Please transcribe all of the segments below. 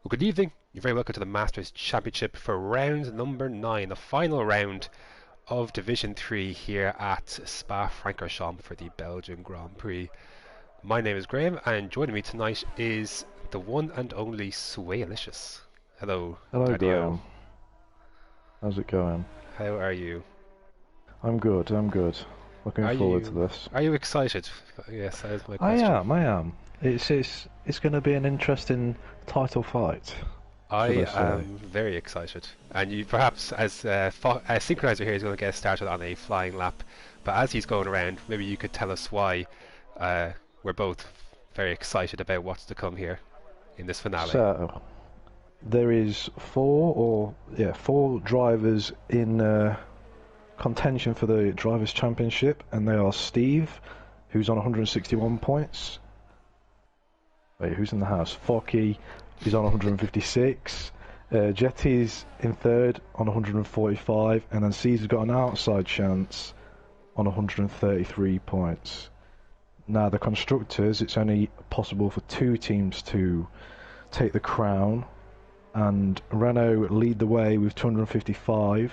Well, good evening. You're very welcome to the Masters Championship for round number 9, the final round of Division 3 here at Spa-Francorchamps for the Belgian Grand Prix. My name is Graham, and joining me tonight is the one and only Swayalicious. Hello, Hello, Daddy-O. Graham. How's it going? How are you? I'm good, I'm good. Looking Are forward to you this. are you excited? Yes, that is my I question. am, I am. It's going to be an interesting title fight, should I I say. am very excited, and you perhaps, as Synchronizer here, is going to get started on a flying lap. But as he's going around, maybe you could tell us why we're both very excited about what's to come here in this finale. So, there is four drivers in contention for the Drivers' Championship, and they are Steve, who's on 161 points. Wait, who's in the house? Focky, who's on 156. Jetty's in third on 145, and then Caesar's got an outside chance on 133 points. Now, the constructors, it's only possible for two teams to take the crown, and Renault lead the way with 255,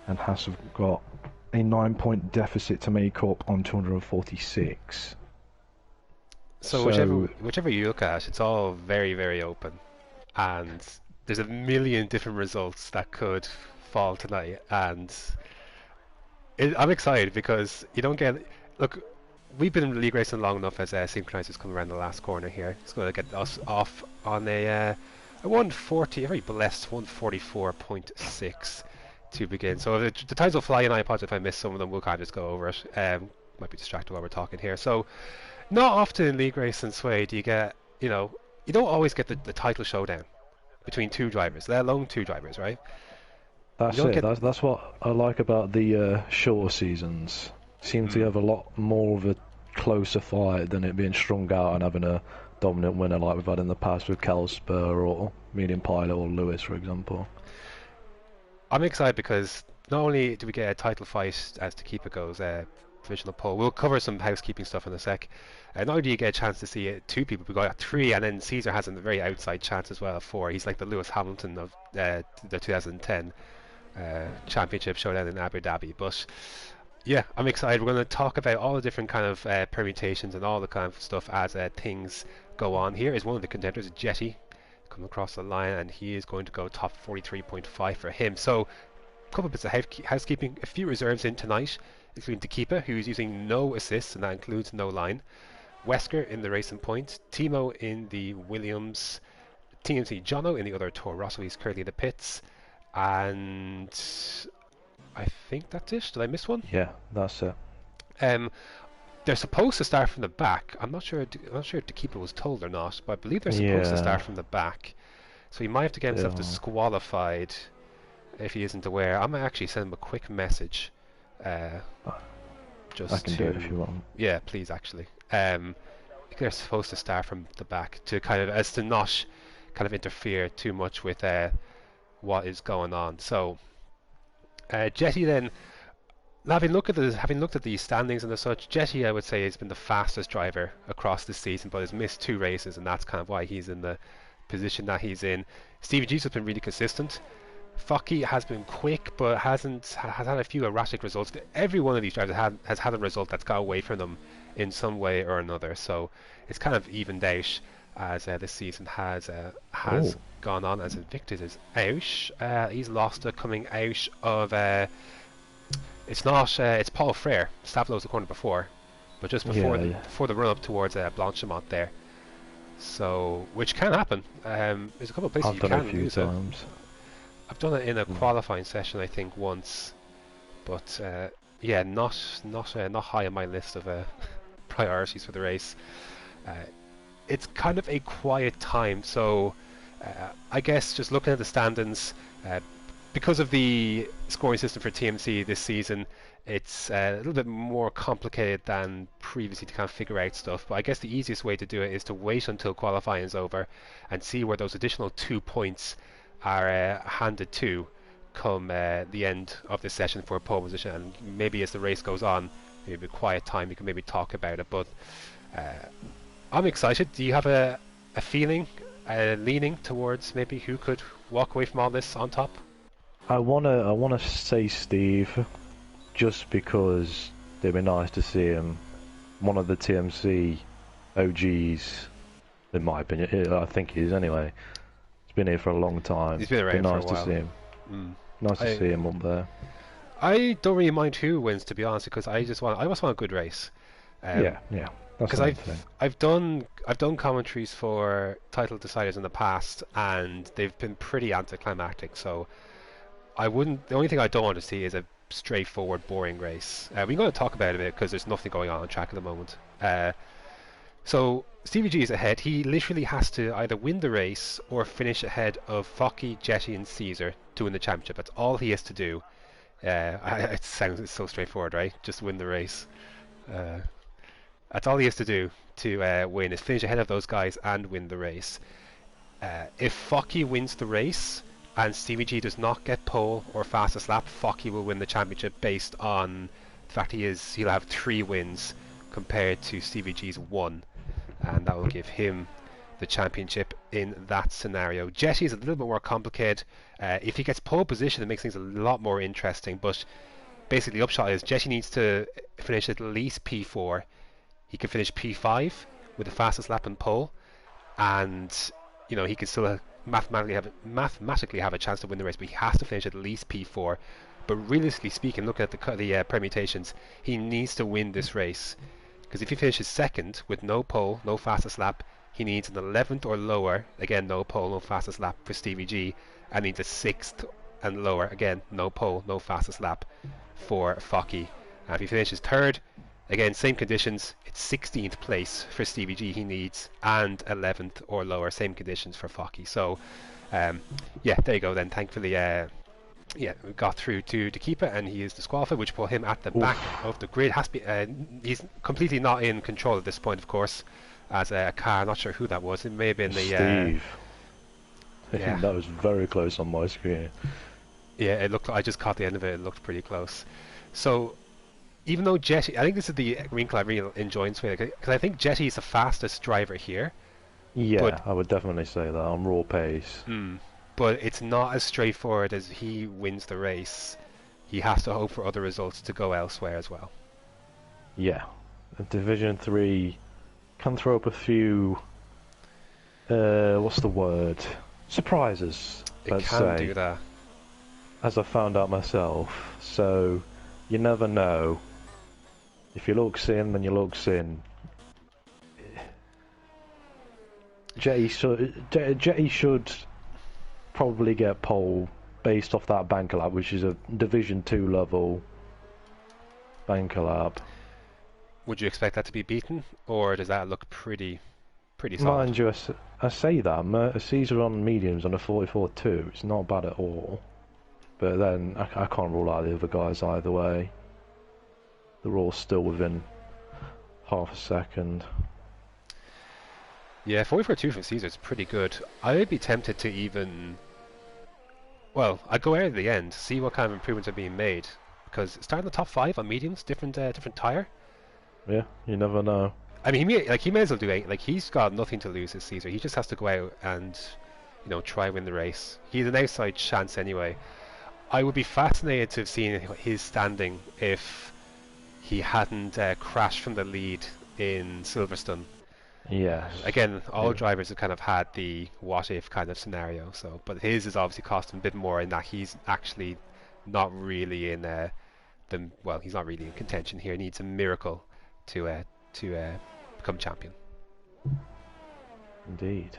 and Haas have got a 9-point deficit to make up on 246. So whichever you look at, it's all very, very open, and there's a million different results that could fall tonight, and I'm excited because you don't get. Look, we've been in league racing long enough as Synchronizers come around the last corner here. It's going to get us off on a 140, a very blessed 144.6 to begin. So the times will fly, and I apologize if I miss some of them. We'll kind of just go over it. Might be distracted while we're talking here. So not often in league racing, Sway, do you get, you don't always get the title showdown between two drivers, let alone two drivers, right? That's it. That's what I like about the shorter seasons. Seem to have a lot more of a closer fight than it being strung out and having a dominant winner like we've had in the past with Spur or Medium Pilot or Lewis, for example. I'm excited because not only do we get a title fight as to keep it goes, provisional poll. We'll cover some housekeeping stuff in a sec. Not only do you get a chance to see two people, we got three, and then Caesar has a very outside chance as well of four. He's like the Lewis Hamilton of the 2010 championship showdown in Abu Dhabi. But yeah, I'm excited. We're going to talk about all the different kind of permutations and all the kind of stuff as things go on. Here is one of the contenders, Jetty, coming across the line, and he is going to go top 43.5 for him. So a couple of bits of housekeeping, a few reserves in tonight, including Tekeepa, who's using no assists, and that includes no line. Wesker in the Racing Point, Timo in the Williams, TMC Jono in the other Toro Rosso, he's currently in the pits, and I think that's it. Did I miss one? Yeah, that's it. They're supposed to start from the back. I'm not sure if Tekeepa was told or not, but I believe they're supposed to start from the back. So he might have to get himself disqualified if he isn't aware. I might actually send him a quick message. Just I can do it if you want. Yeah, please, actually. I think they're supposed to start from the back to kind of as to not kind of interfere too much with what is going on. So Jetty then, having looked at the standings and such, Jetty I would say has been the fastest driver across the season, but has missed two races, and that's kind of why he's in the position that he's in. Stevie G's has been really consistent. Focky has been quick, but has had a few erratic results. Every one of these drivers has had a result that's got away from them in some way or another. So it's kind of evened out as this season has gone on. As Invictus is out, he's lost it coming out of. It's Paul Frere. Stavlo's the corner before, but just before the run up towards Blanchimont there. So which can happen. There's a couple of places you can lose it. I've done it in a qualifying session, I think, once, but yeah, not high on my list of priorities for the race. It's kind of a quiet time, so I guess just looking at the standings, because of the scoring system for TMC this season, it's a little bit more complicated than previously to kind of figure out stuff. But I guess the easiest way to do it is to wait until qualifying is over and see where those additional 2 points are handed to come the end of this session for a pole position, and maybe as the race goes on, maybe a quiet time, we can maybe talk about it. But I'm excited. Do you have a feeling leaning towards maybe who could walk away from all this on top? I wanna say Steve, just because it'd be nice to see him. One of the TMC OGs, in my opinion. I think he is anyway. He's been here for a long time. He's been It'd be around for a nice to while. see him. Mm. Nice to I see him up there. I don't really mind who wins, to be honest, because I just want a good race. Yeah, yeah. That's Because the main thing. I've done commentaries for title deciders in the past, and they've been pretty anticlimactic. So I wouldn't. The only thing I don't want to see is a straightforward, boring race. We're going to talk about it a bit because there's nothing going on track at the moment. So Stevie G is ahead. He literally has to either win the race or finish ahead of Focky, Jetty, and Caesar to win the championship. That's all he has to do. It sounds so straightforward, right? Just win the race. Uh, that's all he has to do to win, is finish ahead of those guys and win the race. If Focky wins the race and Stevie G does not get pole or fastest lap, Focky will win the championship based on the fact he'll have 3 wins compared to Stevie G's 1, and that will give him the championship in that scenario. Jetty is a little bit more complicated. If he gets pole position, it makes things a lot more interesting, but basically the upshot is Jetty needs to finish at least P4. He can finish P5 with the fastest lap and pole, and he can still mathematically have a chance to win the race, but he has to finish at least P4. But realistically speaking, look at the permutations. He needs to win this race, because if he finishes second with no pole, no fastest lap, he needs an 11th or lower, again no pole, no fastest lap for Stevie G, and needs a 6th and lower, again no pole, no fastest lap for Focky. And if he finishes third, again same conditions, it's 16th place for Stevie G he needs, and 11th or lower, same conditions for Focky. So yeah, there you go then. Thankfully we got through to keep it, and he is disqualified, which put him at the back of the grid. Has to be, he's completely not in control at this point, of course, as a car. I'm not sure who that was. It may have been the Steve. Yeah. That was very close on my screen. Yeah, it looked. I just caught the end of it. It looked pretty close. So even though Jetty, I think this is the wrinkle I really enjoy, because I think Jetty is the fastest driver here. Yeah, I would definitely say that on raw pace. But it's not as straightforward as he wins the race. He has to hope for other results to go elsewhere as well. Yeah, Division 3 can throw up a few, what's the word? Surprises, It can do that. As I found out myself, so you never know. If you looks in, then you looks in. Jetty should probably get pole based off that banker lap, which is a Division 2 level banker lap. Would you expect that to be beaten, or does that look pretty solid? Mind you, I say that Caesar on mediums on a 44.2, it's not bad at all. But then I can't rule out the other guys either way. They're all still within half a second. Yeah, 44.2 from Caesar is pretty good. I would be tempted to even... Well, I'd go out at the end, see what kind of improvements are being made. Because starting the top 5 on mediums, different tyre. Yeah, you never know. I mean, he may as well do 8. Like, he's got nothing to lose as Caesar. He just has to go out and, try and win the race. He's an outside chance anyway. I would be fascinated to have seen his standing if he hadn't crashed from the lead in Silverstone. Yes. Again, all drivers have kind of had the what-if kind of scenario. So, but his is obviously cost him a bit more in that he's actually not really in he's not really in contention here. He needs a miracle to become champion. Indeed.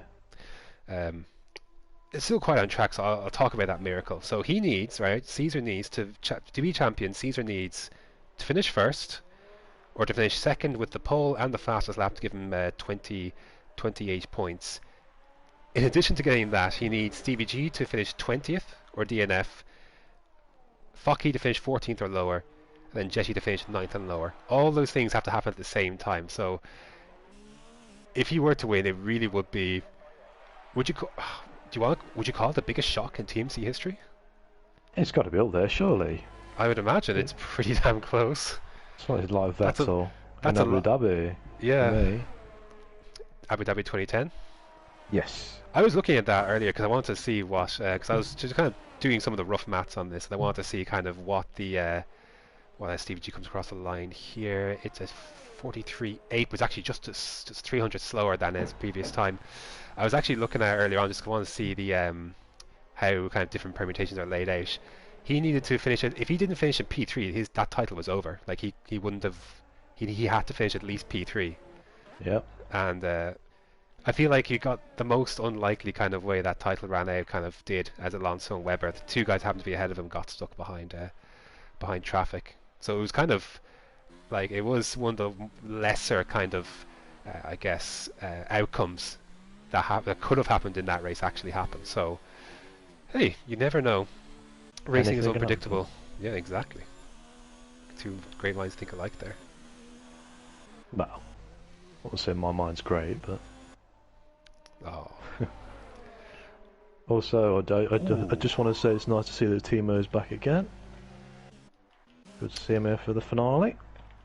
It's still quite on track, so I'll talk about that miracle. So he needs, right? Caesar needs to be champion. Caesar needs to finish first, or to finish second with the pole and the fastest lap to give him 28 points. In addition to getting that, he needs Stevie G to finish 20th or DNF, Focky to finish 14th or lower, and then Jetty to finish 9th and lower. All those things have to happen at the same time. So if he were to win, it really would be. Would you call it the biggest shock in TMC history? It's got to be up there, surely. I would imagine it's pretty damn close. It's like Vettel that's in Abu Dhabi. Yeah. Abu Dhabi 2010. Yes. I was looking at that earlier because I wanted to see what, because I was just kind of doing some of the rough maths on this, and I wanted to see kind of what the, Stevie G comes across the line here. It's a 43.8, was actually just 300 slower than his previous time. I was actually looking at it earlier on, just want to see the how kind of different permutations are laid out. He needed to finish it. If he didn't finish in P3, that title was over. Like he wouldn't have. He had to finish at least P3. Yep. And I feel like he got the most unlikely kind of way that title ran out. Kind of did as Alonso and Webber. The two guys happened to be ahead of him, got stuck behind traffic. So it was kind of like it was one of the lesser kind of I guess outcomes that could have happened in that race actually happened. So hey, you never know. Racing is Anything can unpredictable. happen. Yeah, exactly. Two great minds think alike there. Well, I would say my mind's great, but Oh, also I just want to say it's nice to see that Timo's back again. Good to see him here for the finale.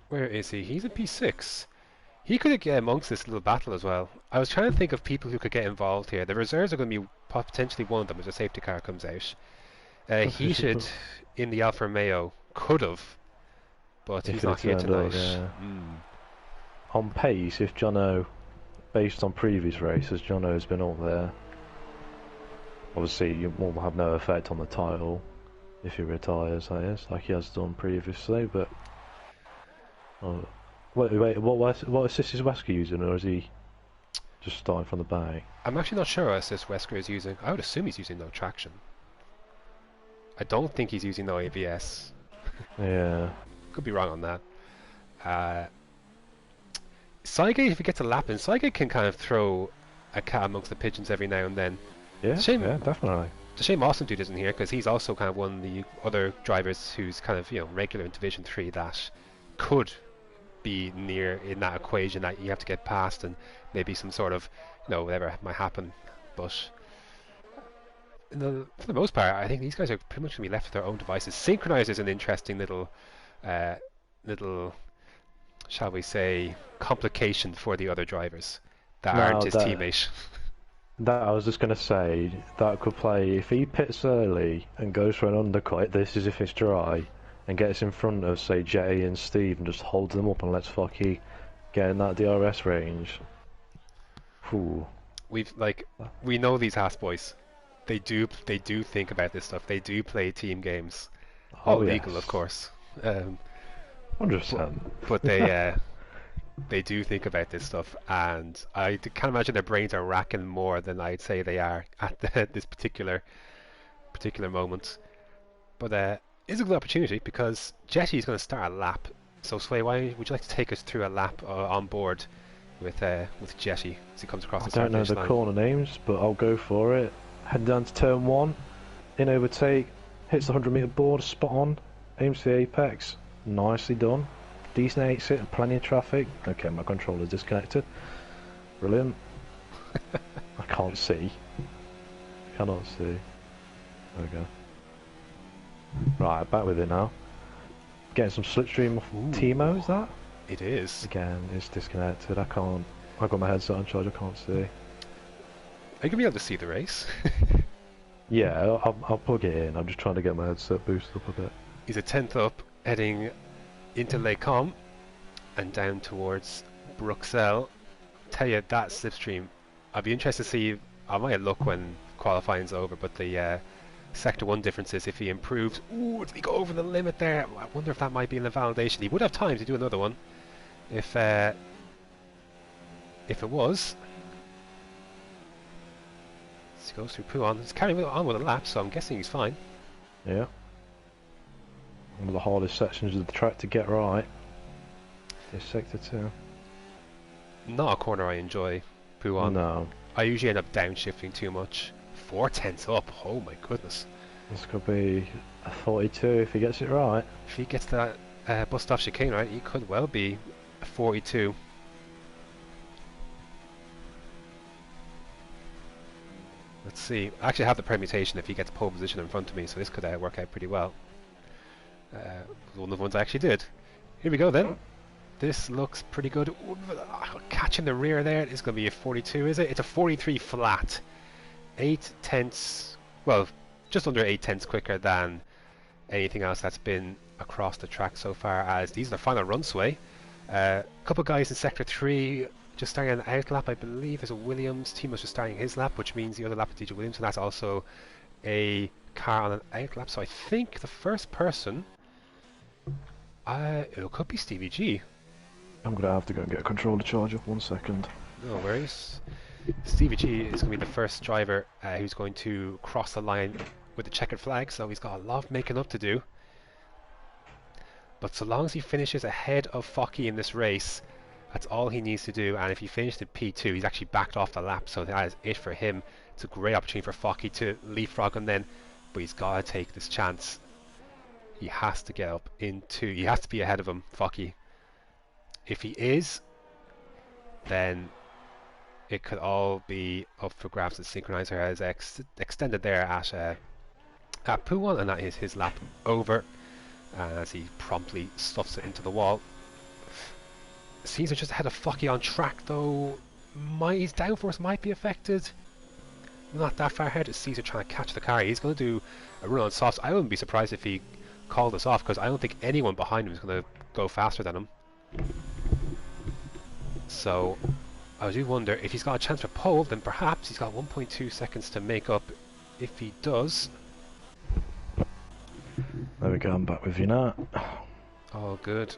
where is he? He's in P6. He could get amongst this little battle as well. I was trying to think of people who could get involved here. The reserves are going to be potentially one of them as a safety car comes out. He should, in the Alfa Romeo, could have, but he's not here tonight. Yeah. On pace, if Jono, based on previous races, Jono's been up there. Obviously, it will have no effect on the title if he retires, that is, like he has done previously. But wait, what assist is Wesker using, or is he just starting from the back? I'm actually not sure what assist Wesker is using. I would assume he's using no traction. I don't think he's using no ABS. Yeah. Could be wrong on that. Saigate, if he gets a lap in, Saigate can kind of throw a cat amongst the pigeons every now and then. Yeah, yeah, definitely. It's a shame Austin Dude isn't here because he's also kind of one of the other drivers who's kind of regular in Division 3 that could be near in that equation that you have to get past and maybe some sort of whatever might happen. But for the most part, I think these guys are pretty much going to be left to their own devices. Synchronizer is an interesting little, shall we say, complication for the other drivers that aren't his teammate. That I was just going to say, that could play, if he pits early and goes for an undercut, this is if it's dry, and gets in front of, say, Jetty and Steve and just holds them up and lets Focky get in that DRS range. Ooh. We know these Haas boys. They do think about this stuff. They do play team games. All legal, yes. Of course. 100%. But they do think about this stuff, and I can't imagine their brains are racking more than I'd say they are at this particular moment. But it's a good opportunity because Jetty is going to start a lap. So Sway, why would you like to take us through a lap on board with Jetty as he comes across the start finish line? I don't know the corner names, but I'll go for it. Head down to turn 1, in overtake, hits the 100-meter board, spot on, aims for the apex, nicely done. Decent exit, plenty of traffic. Okay, my controller's disconnected. Brilliant. I can't see. Cannot see. There we go. Right, back with it now. Getting some slipstream off Timo, is that? It is. Again, it's disconnected. I've got my headset on charge, I can't see. Are you going to be able to see the race? Yeah, I'll plug it in. I'm just trying to get my headset boosted up a bit. He's a 10th up, heading into Les Combes and down towards Bruxelles. Tell you, that slipstream, I'd be interested to see. I might look when qualifying's over, but the Sector 1 differences, if he improves. Ooh, did he go over the limit there? I wonder if that might be an invalidation. He would have time to do another one if it was. He goes through Pouhon. He's carrying on with a lap, so I'm guessing he's fine. Yeah. One of the hardest sections of the track to get right is Sector 2. Not a corner I enjoy, Pouhon. No. I usually end up downshifting too much. 4/10 up, oh my goodness. This could be a 42 if he gets it right. If he gets that bust off chicane right, he could well be a 42. Let's see. I actually have the permutation if he gets pole position in front of me, so this could work out pretty well. One of the ones I actually did. Here we go then. This looks pretty good. Ooh, catch in the rear there. It's going to be a 42, is it? It's a 43 flat. 8 tenths, well, just under 8 tenths quicker than anything else that's been across the track so far, as these are the final run sway. A couple guys in sector 3 just starting an out lap, I believe. There's a Williams. Timo's just starting his lap, which means the other lap is DJ Williams, and that's also a car on an out lap. So I think the first person, it could be Stevie G. I'm going to have to go and get a controller charger. 1 second. No worries. Stevie G is going to be the first driver who's going to cross the line with the checkered flag, so he's got a lot of making up to do. But so long as he finishes ahead of Focky in this race, that's all he needs to do. And if he finished in P2, he's actually backed off the lap, so that is it for him. It's a great opportunity for Focky to leapfrog him then, but he's got to take this chance. He has to get up into, he has to be ahead of him, Focky. If he is, then it could all be up for grabs. The synchronizer has extended there at P1, and that is his lap over, as he promptly stuffs it into the wall. Caesar just ahead of Focky on track though. His downforce might be affected. Not that far ahead. Is Caesar trying to catch the car? He's going to do a run on softs. I wouldn't be surprised if he called this off, because I don't think anyone behind him is going to go faster than him. So I do wonder if he's got a chance for pole, then perhaps he's got 1.2 seconds to make up if he does. There we go, I'm back with you now. Oh, good.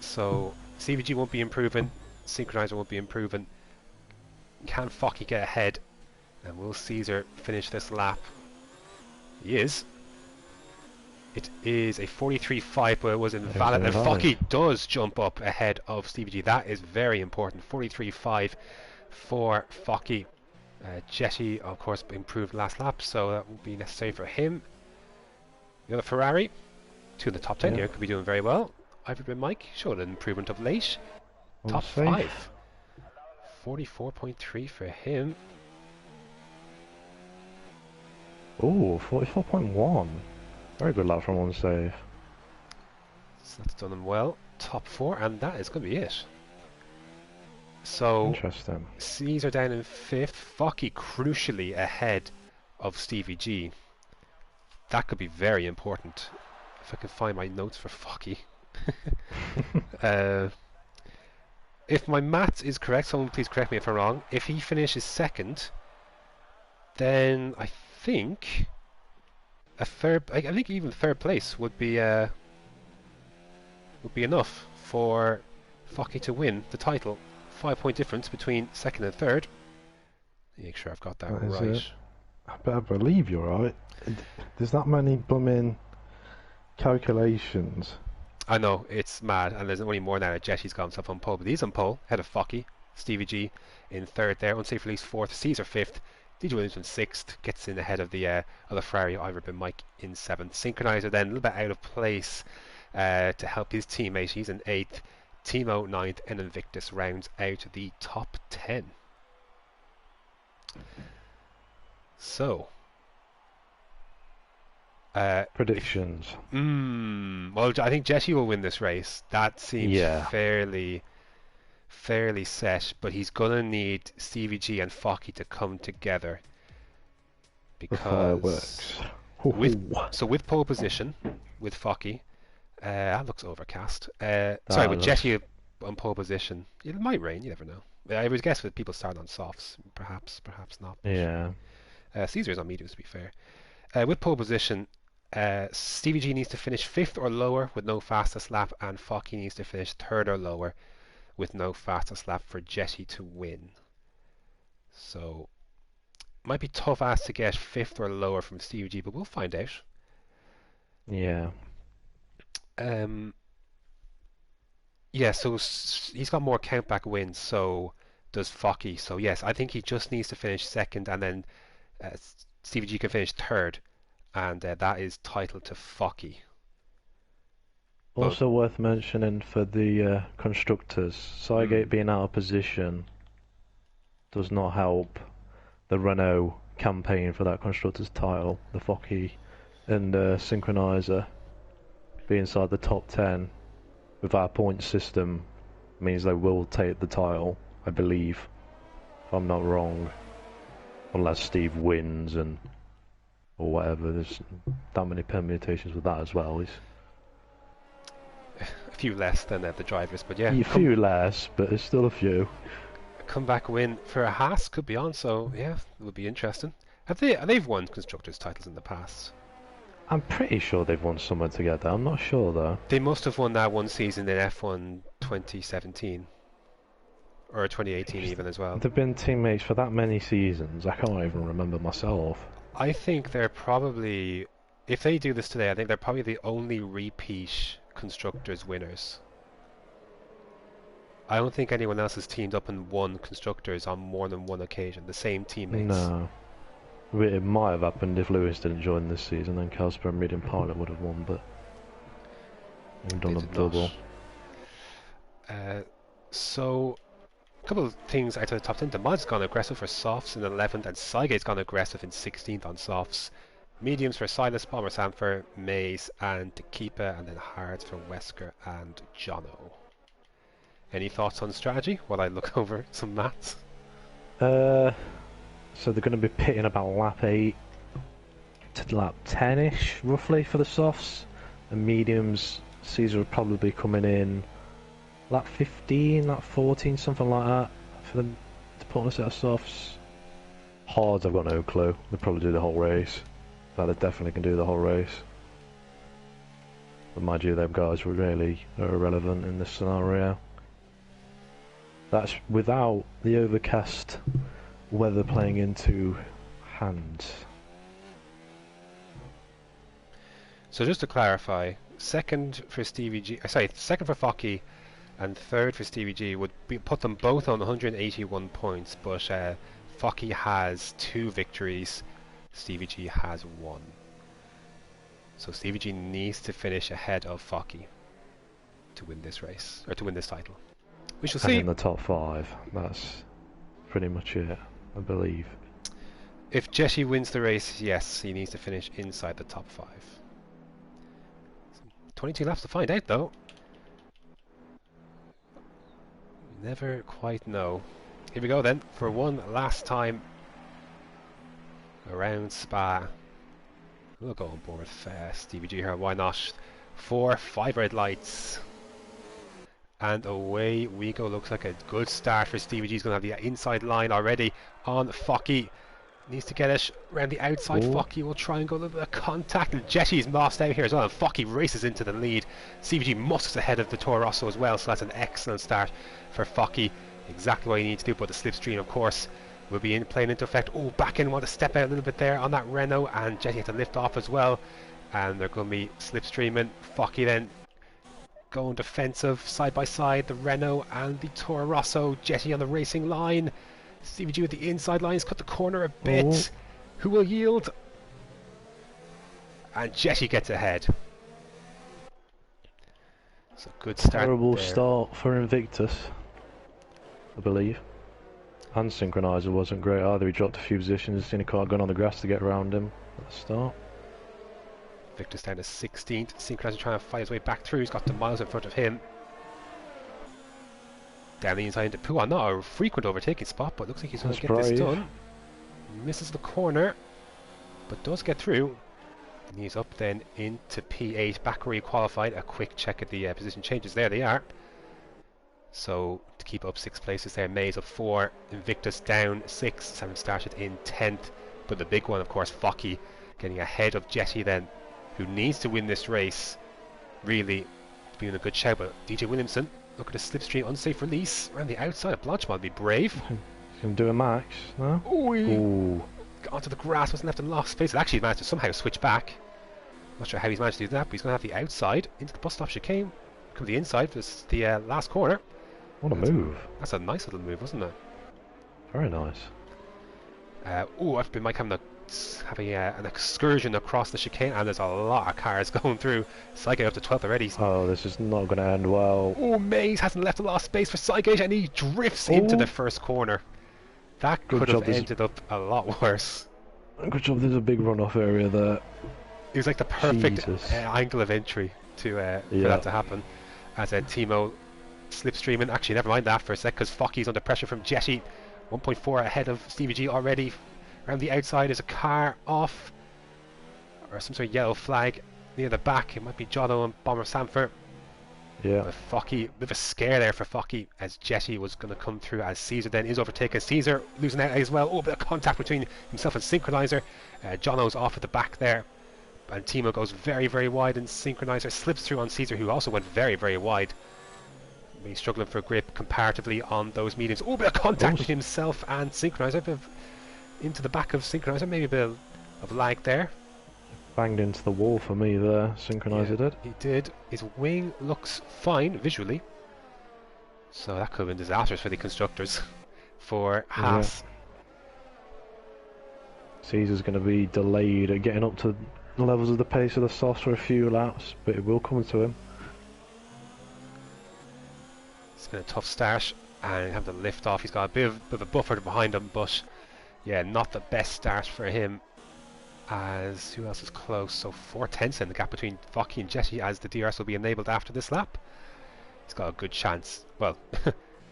So CVG won't be improving, Synchronizer won't be improving. Can Focky get ahead? And will Caesar finish this lap? He is. It is a 43.5, but it was invalid. And Focky does jump up ahead of Stevie G. That is very important. 43.5 for Focky. Jetty, of course, improved last lap, so that won't be necessary for him. The other Ferrari, 2 in the top 10 here, could be doing very well. Ivory Bin Mike showed an improvement of late. Top 5. 44.3 for him. Oh, 44.1. Very good lap from one save. So that's done him well. Top 4, and that is going to be it. So, interesting. Caesar down in 5th. Focky crucially ahead of Stevie G. That could be very important. If I can find my notes for Focky. If my maths is correct, someone please correct me if I'm wrong. If he finishes 2nd, then I think a third. I think even 3rd place would be enough for Focky to win the title. 5-point difference between 2nd and 3rd. Make sure I've got that right. I better believe you're right. There's that many blooming calculations. I know, it's mad, and there's only more now that Jetty's got himself on pole, but he's on pole, ahead of Focky. Stevie G in 3rd there, Unsafe Release 4th, Caesar 5th, DJ Williams in 6th, gets in ahead of the other Ferrari, Ivory Bin Mike in 7th. Synchronizer then a little bit out of place to help his teammate, he's in 8th, Timo 9th, and Invictus rounds out the top 10. So, predictions. Well, I think Jetty will win this race. That seems fairly set, but he's gonna need Stevie G and Focky to come together, because with pole position with Focky, that looks overcast. Sorry, with Jetty on pole position, it might rain. You never know. I would guess with people starting on softs, perhaps not. Yeah. Caesar's on mediums, to be fair. With pole position, Stevie G needs to finish 5th or lower with no fastest lap, and Focky needs to finish 3rd or lower with no fastest lap for Jetty to win. So, might be tough ass to get 5th or lower from Stevie G, but we'll find out. Yeah. Yeah, so he's got more countback wins, so does Focky. So yes, I think he just needs to finish 2nd, and then Stevie G can finish 3rd, and that is title to Focky. Also worth mentioning for the constructors, Cygate being out of position does not help the Renault campaign for that constructors title. The Focky and Synchronizer be inside the top 10 with our point system means they will take the title, I believe. If I'm not wrong. Unless Steve wins or whatever. There's that many permutations with that as well. A few less than the drivers, but yeah. A few less, but there's still a few. Comeback win for a Haas could be on, so yeah, it would be interesting. They've won constructors titles in the past? I'm pretty sure they've won somewhere together. I'm not sure though. They must have won that one season in F1 2017 or 2018 even as well. They've been teammates for that many seasons. I can't even remember myself. I think they're probably, if they do this today, I think they're probably the only repeat constructors winners. I don't think anyone else has teamed up and won constructors on more than one occasion, the same teammates. No. It might have happened if Lewis didn't join this season, then Casper and Reed and Pilot would have won, but we've done a double. So, a couple of things out of the top 10. Demod's gone aggressive for softs in 11th, and Sygate's gone aggressive in 16th on softs. Mediums for Silas, Palmer, Sanfer, Mays, and Keepa, and then hards for Wesker and Jono. Any thoughts on strategy while I look over some maths? So they're going to be pitting about lap 8 to lap 10-ish, roughly, for the softs. And mediums, Caesar will probably be coming in lap 15, lap 14, something like that, for them to put on a set of softs. Hards, I've got no clue. They'll probably do the whole race. But they definitely can do the whole race. But mind you, them guys were really irrelevant in this scenario. That's without the overcast weather playing into hands. So just to clarify, second for Stevie G, second for Focky and third for Stevie G would put them both on 181 points, but Focky has 2 victories, Stevie G has 1. So Stevie G needs to finish ahead of Focky to win this race, or to win this title. We shall see. And in the top 5, that's pretty much it, I believe. If Jesse wins the race, yes, he needs to finish inside the top 5. 22 laps to find out, though. Never quite know. Here we go then, for one last time around Spa. We'll go on board Stevie G here, why not? 4, 5 red lights. And away we go. Looks like a good start for Stevie G. He's going to have the inside line already on Focky. Needs to get it around the outside. Ooh. Focky will try and go a little bit of contact. And Jetty's lost out here as well. And Focky races into the lead. Stevie G musts ahead of the Toro Rosso as well. So that's an excellent start for Focky. Exactly what you need to do. But the slipstream, of course, will be playing into effect. Oh, back in. Want to step out a little bit there on that Renault. And Jetty had to lift off as well. And they're going to be slipstreaming. Focky then going defensive side by side, the Renault and the Toro Rosso. Jetty on the racing line. Stevie G with the inside lines, cut the corner a bit. Ooh. Who will yield? And Jetty gets ahead. So good start. Terrible there. Start for Invictus, I believe. And Synchronizer wasn't great either. He dropped a few positions. Seen a car going on the grass to get around him at the start. Victor's down to 16th. Synchronizer trying to fight his way back through. He's got the miles in front of him. Down the inside into Puan. Not a frequent overtaking spot, but looks like he's going to get this done. Misses the corner, but does get through. And he's up then into P8, back where he qualified. A quick check at the position changes. There they are. So to keep up 6 places there, Mays up 4, Invictus down 6, having started in 10th. But the big one, of course, Focky getting ahead of Jetty then, who needs to win this race. Really being a good shout, but DJ Williamson, look at the slipstream, unsafe release around the outside. Blanchard will be brave. He's going to do a max, no? Ooh. Got onto the grass, wasn't left in lost space. Actually, he managed to somehow switch back. Not sure how he's managed to do that, but he's going to have the outside into the bus stop chicane. Come to the inside for the last corner. What a move. That's a nice little move, wasn't it? Very nice. I've been having an excursion across the chicane, and there's a lot of cars going through. Sygate up to 12th already. Oh, this is not going to end well. Oh, Mays hasn't left a lot of space for Sygate, and he drifts into the first corner. That could have ended up a lot worse. Good job, there's a big runoff area there. It was like the perfect angle of entry to for that to happen. as Timo slipstreaming. Actually, never mind that for a sec, because Focky's under pressure from Jetty. 1.4 ahead of Stevie G already. Around the outside is a car off, or some sort of yellow flag near the back. It might be Jono and Bomber Sanford. Yeah. But Focky, bit of a scare there for Focky, as Jetty was going to come through, as Caesar then is overtaken. Caesar losing out as well. Oh, a bit of contact between himself and Synchronizer. Jono's off at the back there, and Timo goes very, very wide, and Synchronizer slips through on Caesar, who also went very, very wide. He's struggling for grip comparatively on those mediums. Oh, a bit of contact with himself and Synchronizer. A bit of into the back of Synchronizer. Maybe a bit of lag there. Banged into the wall for me there, Synchronizer did. He did. His wing looks fine visually. So that could have been disastrous for the constructors. For Haas. Yeah. Caesar's going to be delayed at getting up to the levels of the pace of the softs for a few laps, but it will come to him. It's been a tough start, and have to lift off. He's got a bit of a buffer behind him, but yeah, not the best start for him. As who else is close? So 4/10 in the gap between Focky and Jetty, as the DRS will be enabled after this lap. He's got a good chance. Well,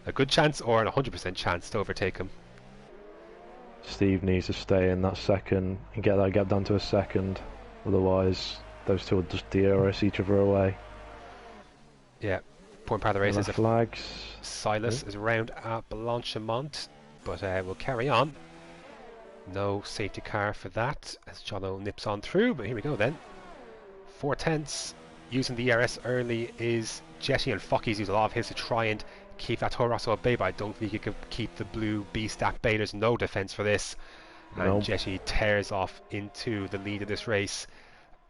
a good chance or an 100% chance to overtake him. Steve needs to stay in that second and get that gap down to a second. Otherwise, those two will just DRS each other away. Yeah, important part of the race is the flags. Silas is around at Blanchimont, but we'll carry on. No safety car for that, as Jono nips on through, but here we go then. 4/10 using the ERS early is Jetty, and Focky's used a lot of his to try and keep that Toro Rosso at bay, but I don't think he could keep the blue Beast at bay. There's no defence for this. And Jetty tears off into the lead of this race,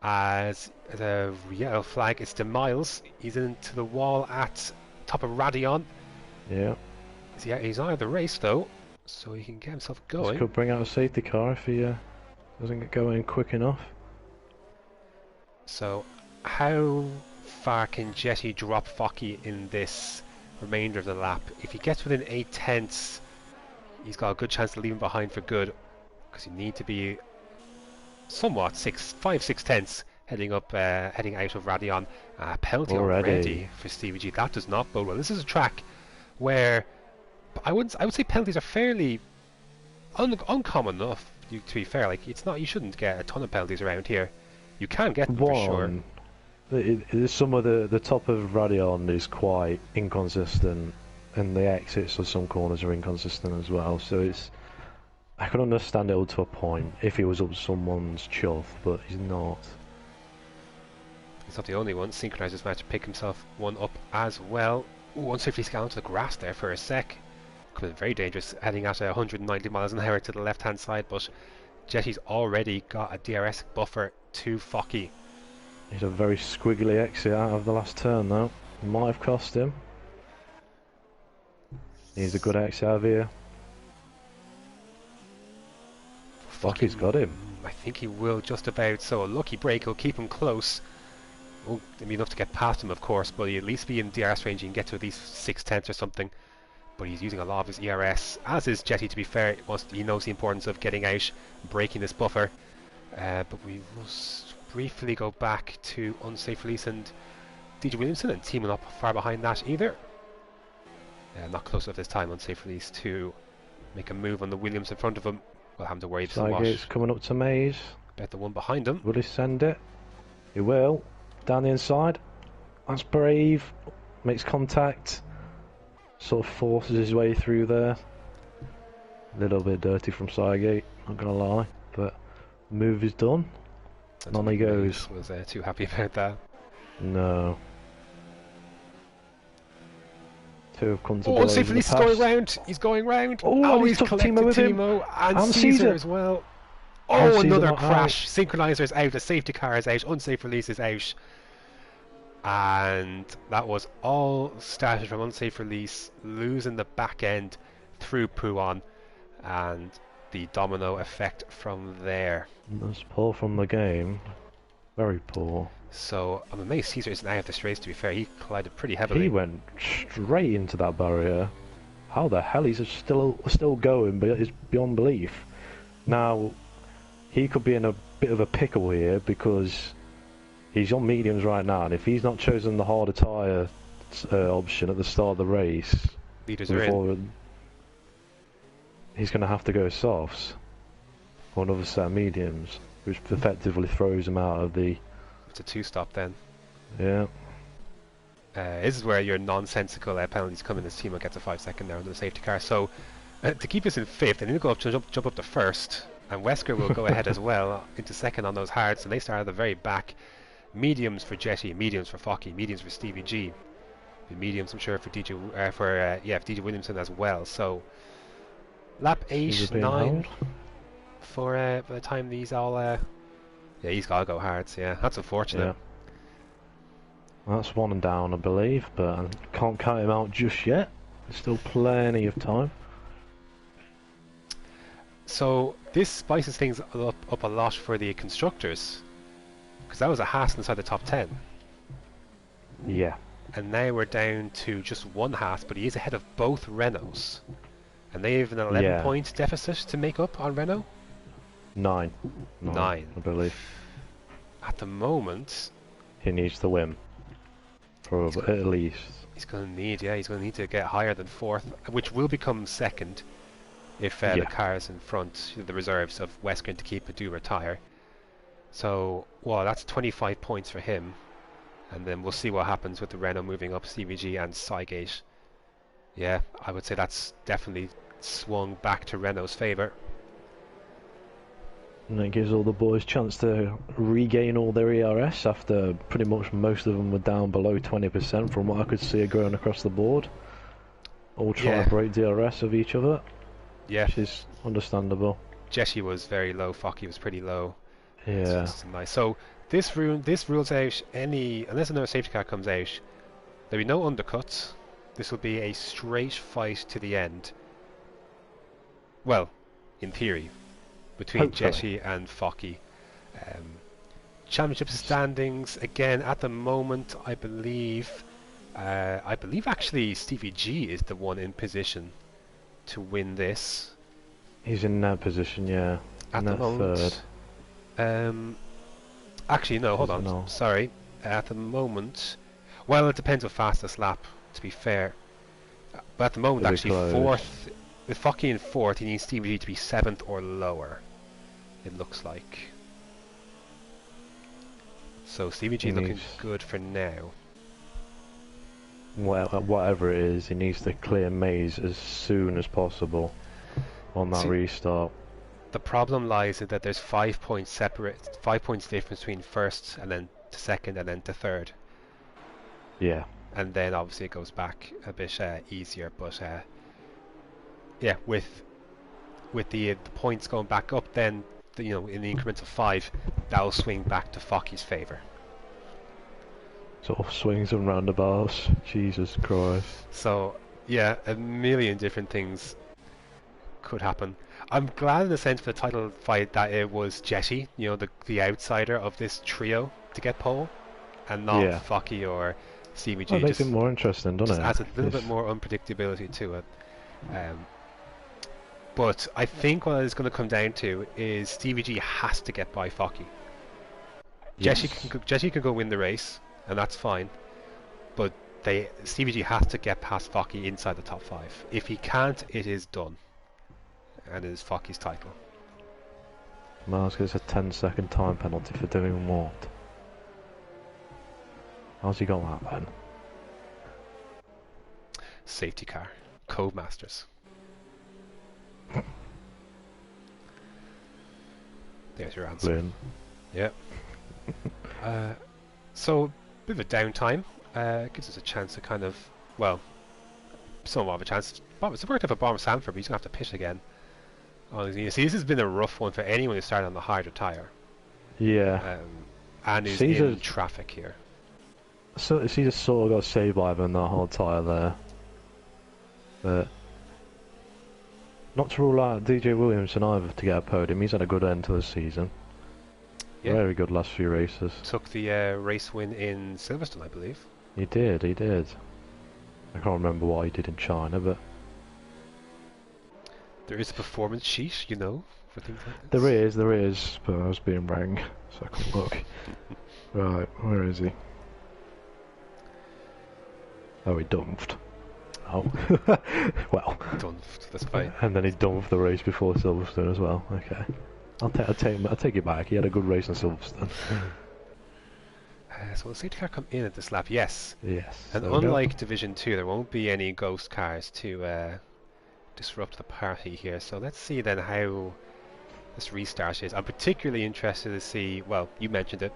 as the yellow flag is to Miles. He's into the wall at top of Radion. Yeah. He's out of the race though, so he can get himself going. This could bring out a safety car if he doesn't get going quick enough. So how far can Jetty drop Focky in this remainder of the lap? If he gets within 8/10, he's got a good chance to leave him behind for good, because you need to be somewhat 5/6 heading out of Radion. Penalty already for Stevie G. That does not bode well. This is a track where I would say penalties are fairly uncommon enough. To be fair, like it's not, you shouldn't get a ton of penalties around here. You can get them for sure. Some of the top of Radion is quite inconsistent, and the exits of some corners are inconsistent as well. So I can understand it all to a point if he was up someone's chuff, but he's not. He's not the only one. Synchronizer's managed to pick himself one up as well. Ooh, unsafely scaled onto the grass there for a sec. Could have been very dangerous, heading at 190 miles an hour to the left hand side, but Jetty's already got a DRS buffer to Focky. He's a very squiggly exit out of the last turn though. Might have cost him. He's a good exit out of here. Focky's got him. I think he will just about, so a lucky break will keep him close. Won't be enough to get past him of course, but he'll at least be in DRS range. He can get to at least 6/10 or something. But he's using a lot of his ERS, as is Jetty to be fair. He knows the importance of getting out, breaking this buffer. But we must briefly go back to unsafe release and DJ Williamson, and Timo not far behind that either. Not close enough this time, unsafe release to make a move on the Williams in front of him. We'll have to worry somewhat. Sidegate's coming up to Maze. Bet the one behind him. Will he send it? He will. Down the inside. That's brave. Makes contact. Sort of forces his way through there. A little bit dirty from Sidegate, not gonna lie, but the move is done. And on he goes. Was too happy about that. No. Two have come to blows. Unsafe release is going round. He's going round. Oh, he's took collected Timo and Caesar as well. Oh, another crash. Synchronizer's out. A safety car is out. Unsafe release is out. And that was all started from unsafe release, losing the back end through Pouon, and the domino effect from there. That's poor from the game. Very poor. So I'm amazed Caesar isn't out of this race, to be fair. He collided pretty heavily. He went straight into that barrier. How the hell he's still going, but it's beyond belief. Now, he could be in a bit of a pickle here because he's on mediums right now, and if he's not chosen the harder tyre option at the start of the race. Leaders are in. Before he's going to have to go softs or another set of mediums, which effectively throws him out of the. It's a 2-stop then. Yeah. This is where your nonsensical penalties come in. This team will get to 5 seconds now under the safety car. So to keep us in fifth, they need to go up to jump up to first, and Wesker will go ahead as well into second on those hards, and they start at the very back. Mediums for Jetty, mediums for Focky, mediums for Stevie G, the mediums I'm sure for DJ DJ Williamson as well. So lap 8, 9 for by the time these all he's gotta go hards. Yeah, that's unfortunate. Yeah. That's one and down, I believe, but I can't count him out just yet. There's still plenty of time. So this spices things up a lot for the constructors, because that was a Haas inside the top 10. Yeah. And now we're down to just one Haas, but he is ahead of both Renaults. And they have an 11-point deficit to make up on Renault? Nine, I believe. At the moment... He needs to win. Probably, at least. He's going to need to get higher than fourth, which will become second if the cars in front, the reserves of Wesker to keep it do retire. So, well, that's 25 points for him. And then we'll see what happens with the Renault moving up CVG and Cygate. Yeah, I would say that's definitely swung back to Renault's favour. And it gives all the boys a chance to regain all their ERS after pretty much most of them were down below 20% from what I could see going across the board. All trying to break DRS of each other. Yeah. Which is understandable. Jessie was very low, Focky was pretty low. Yeah. Nice. So this rules out any, unless another safety car comes out, there'll be no undercuts. This will be a straight fight to the end. Well, in theory. Between Jessie and Focky. Championship standings again at the moment. I believe actually Stevie G is the one in position to win this. He's in that position, yeah. At the moment. Third. Actually, no. Hold on. No. Sorry. At the moment, well, it depends on fastest lap. To be fair, but at the moment, actually fourth. With Focky in fourth, he needs Stevie G to be 7th or lower. It looks like. So Stevie G looking good for now. Well, whatever it is, he needs to clear Maze as soon as possible on that restart. The problem lies in that there's 5 points difference between first and then to second and then to third. Yeah. And then obviously it goes back a bit easier, but yeah, with the points going back up, then in the increments of 5, that'll swing back to Focky's favour. Sort of swings and roundabouts. Jesus Christ. So yeah, a million different things could happen. I'm glad in a sense for the title fight that it was Jetty, the outsider of this trio to get pole, and not Focky or CVG. It makes it more interesting, doesn't it? Adds a little bit more unpredictability to it. But I think what it's going to come down to is Stevie G has to get by Focky. Yes. Jessie can go win the race, and that's fine. But Stevie G has to get past Focky inside the top 5. If he can't, it is done. And it is Focky's title. Miles gets a 10-second time penalty for doing what? How's he got that then? Safety car. Code Masters. There's your answer. Brilliant. Yep. So, a bit of a downtime. Gives us a chance to kind of, well, somewhat of a chance. It's worked out for Bomber Sanford, but he's going to have to pitch again. You see, this has been a rough one for anyone who started on the harder tyre. Yeah. And is in traffic here. So he just sort of got saved by having that hard tyre there. But not to rule out DJ Williamson either to get a podium. He's had a good end to the season. Yeah. Very good last few races. Took the race win in Silverstone, I believe. He did. I can't remember what he did in China, but there is a performance sheet, for things like this. There is, but I was being rang, so I couldn't look. Right, where is he? Oh, he dumped. Oh. Well. Done. That's fine. And then he dumped the race before Silverstone as well. Okay. I'll take it back. He had a good race in Silverstone. So will safety car come in at this lap? Yes. Yes. And There we go. unlike Division 2, there won't be any ghost cars to disrupt the party here. So let's see then how this restart is. I'm particularly interested to see, well, you mentioned it,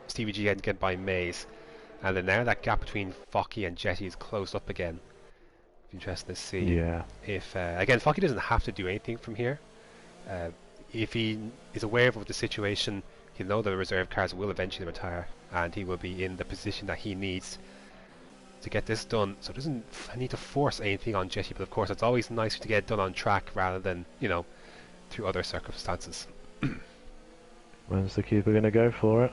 Stevie G had to get by Maze. And then now that gap between Focky and Jetty is closed up again. Interesting to see. Yeah. If again, Focky doesn't have to do anything from here. If he is aware of the situation, he'll know the reserve cars will eventually retire, and he will be in the position that he needs to get this done. So it doesn't need to force anything on Jetty, but of course it's always nicer to get it done on track rather than, you know, through other circumstances. When's the keeper going to go for it?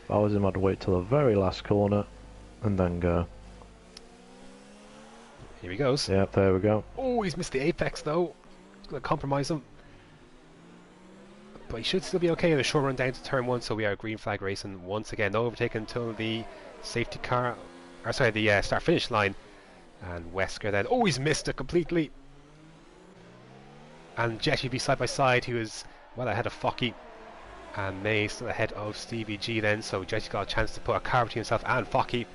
If I was him, I'd wait till the very last corner and then go. Here he goes. Yep, there we go. Oh, he's missed the apex though. It's going to compromise him. But he should still be okay in a short run down to turn 1, so we are green flag racing once again. No overtaken until the safety car, or sorry, the start finish line. And Wesker then, oh, he's missed it completely. And Jetty be side by side, who is well ahead of Focky. And May still ahead of Stevie G then, so Jetty got a chance to put a car between himself and Focky.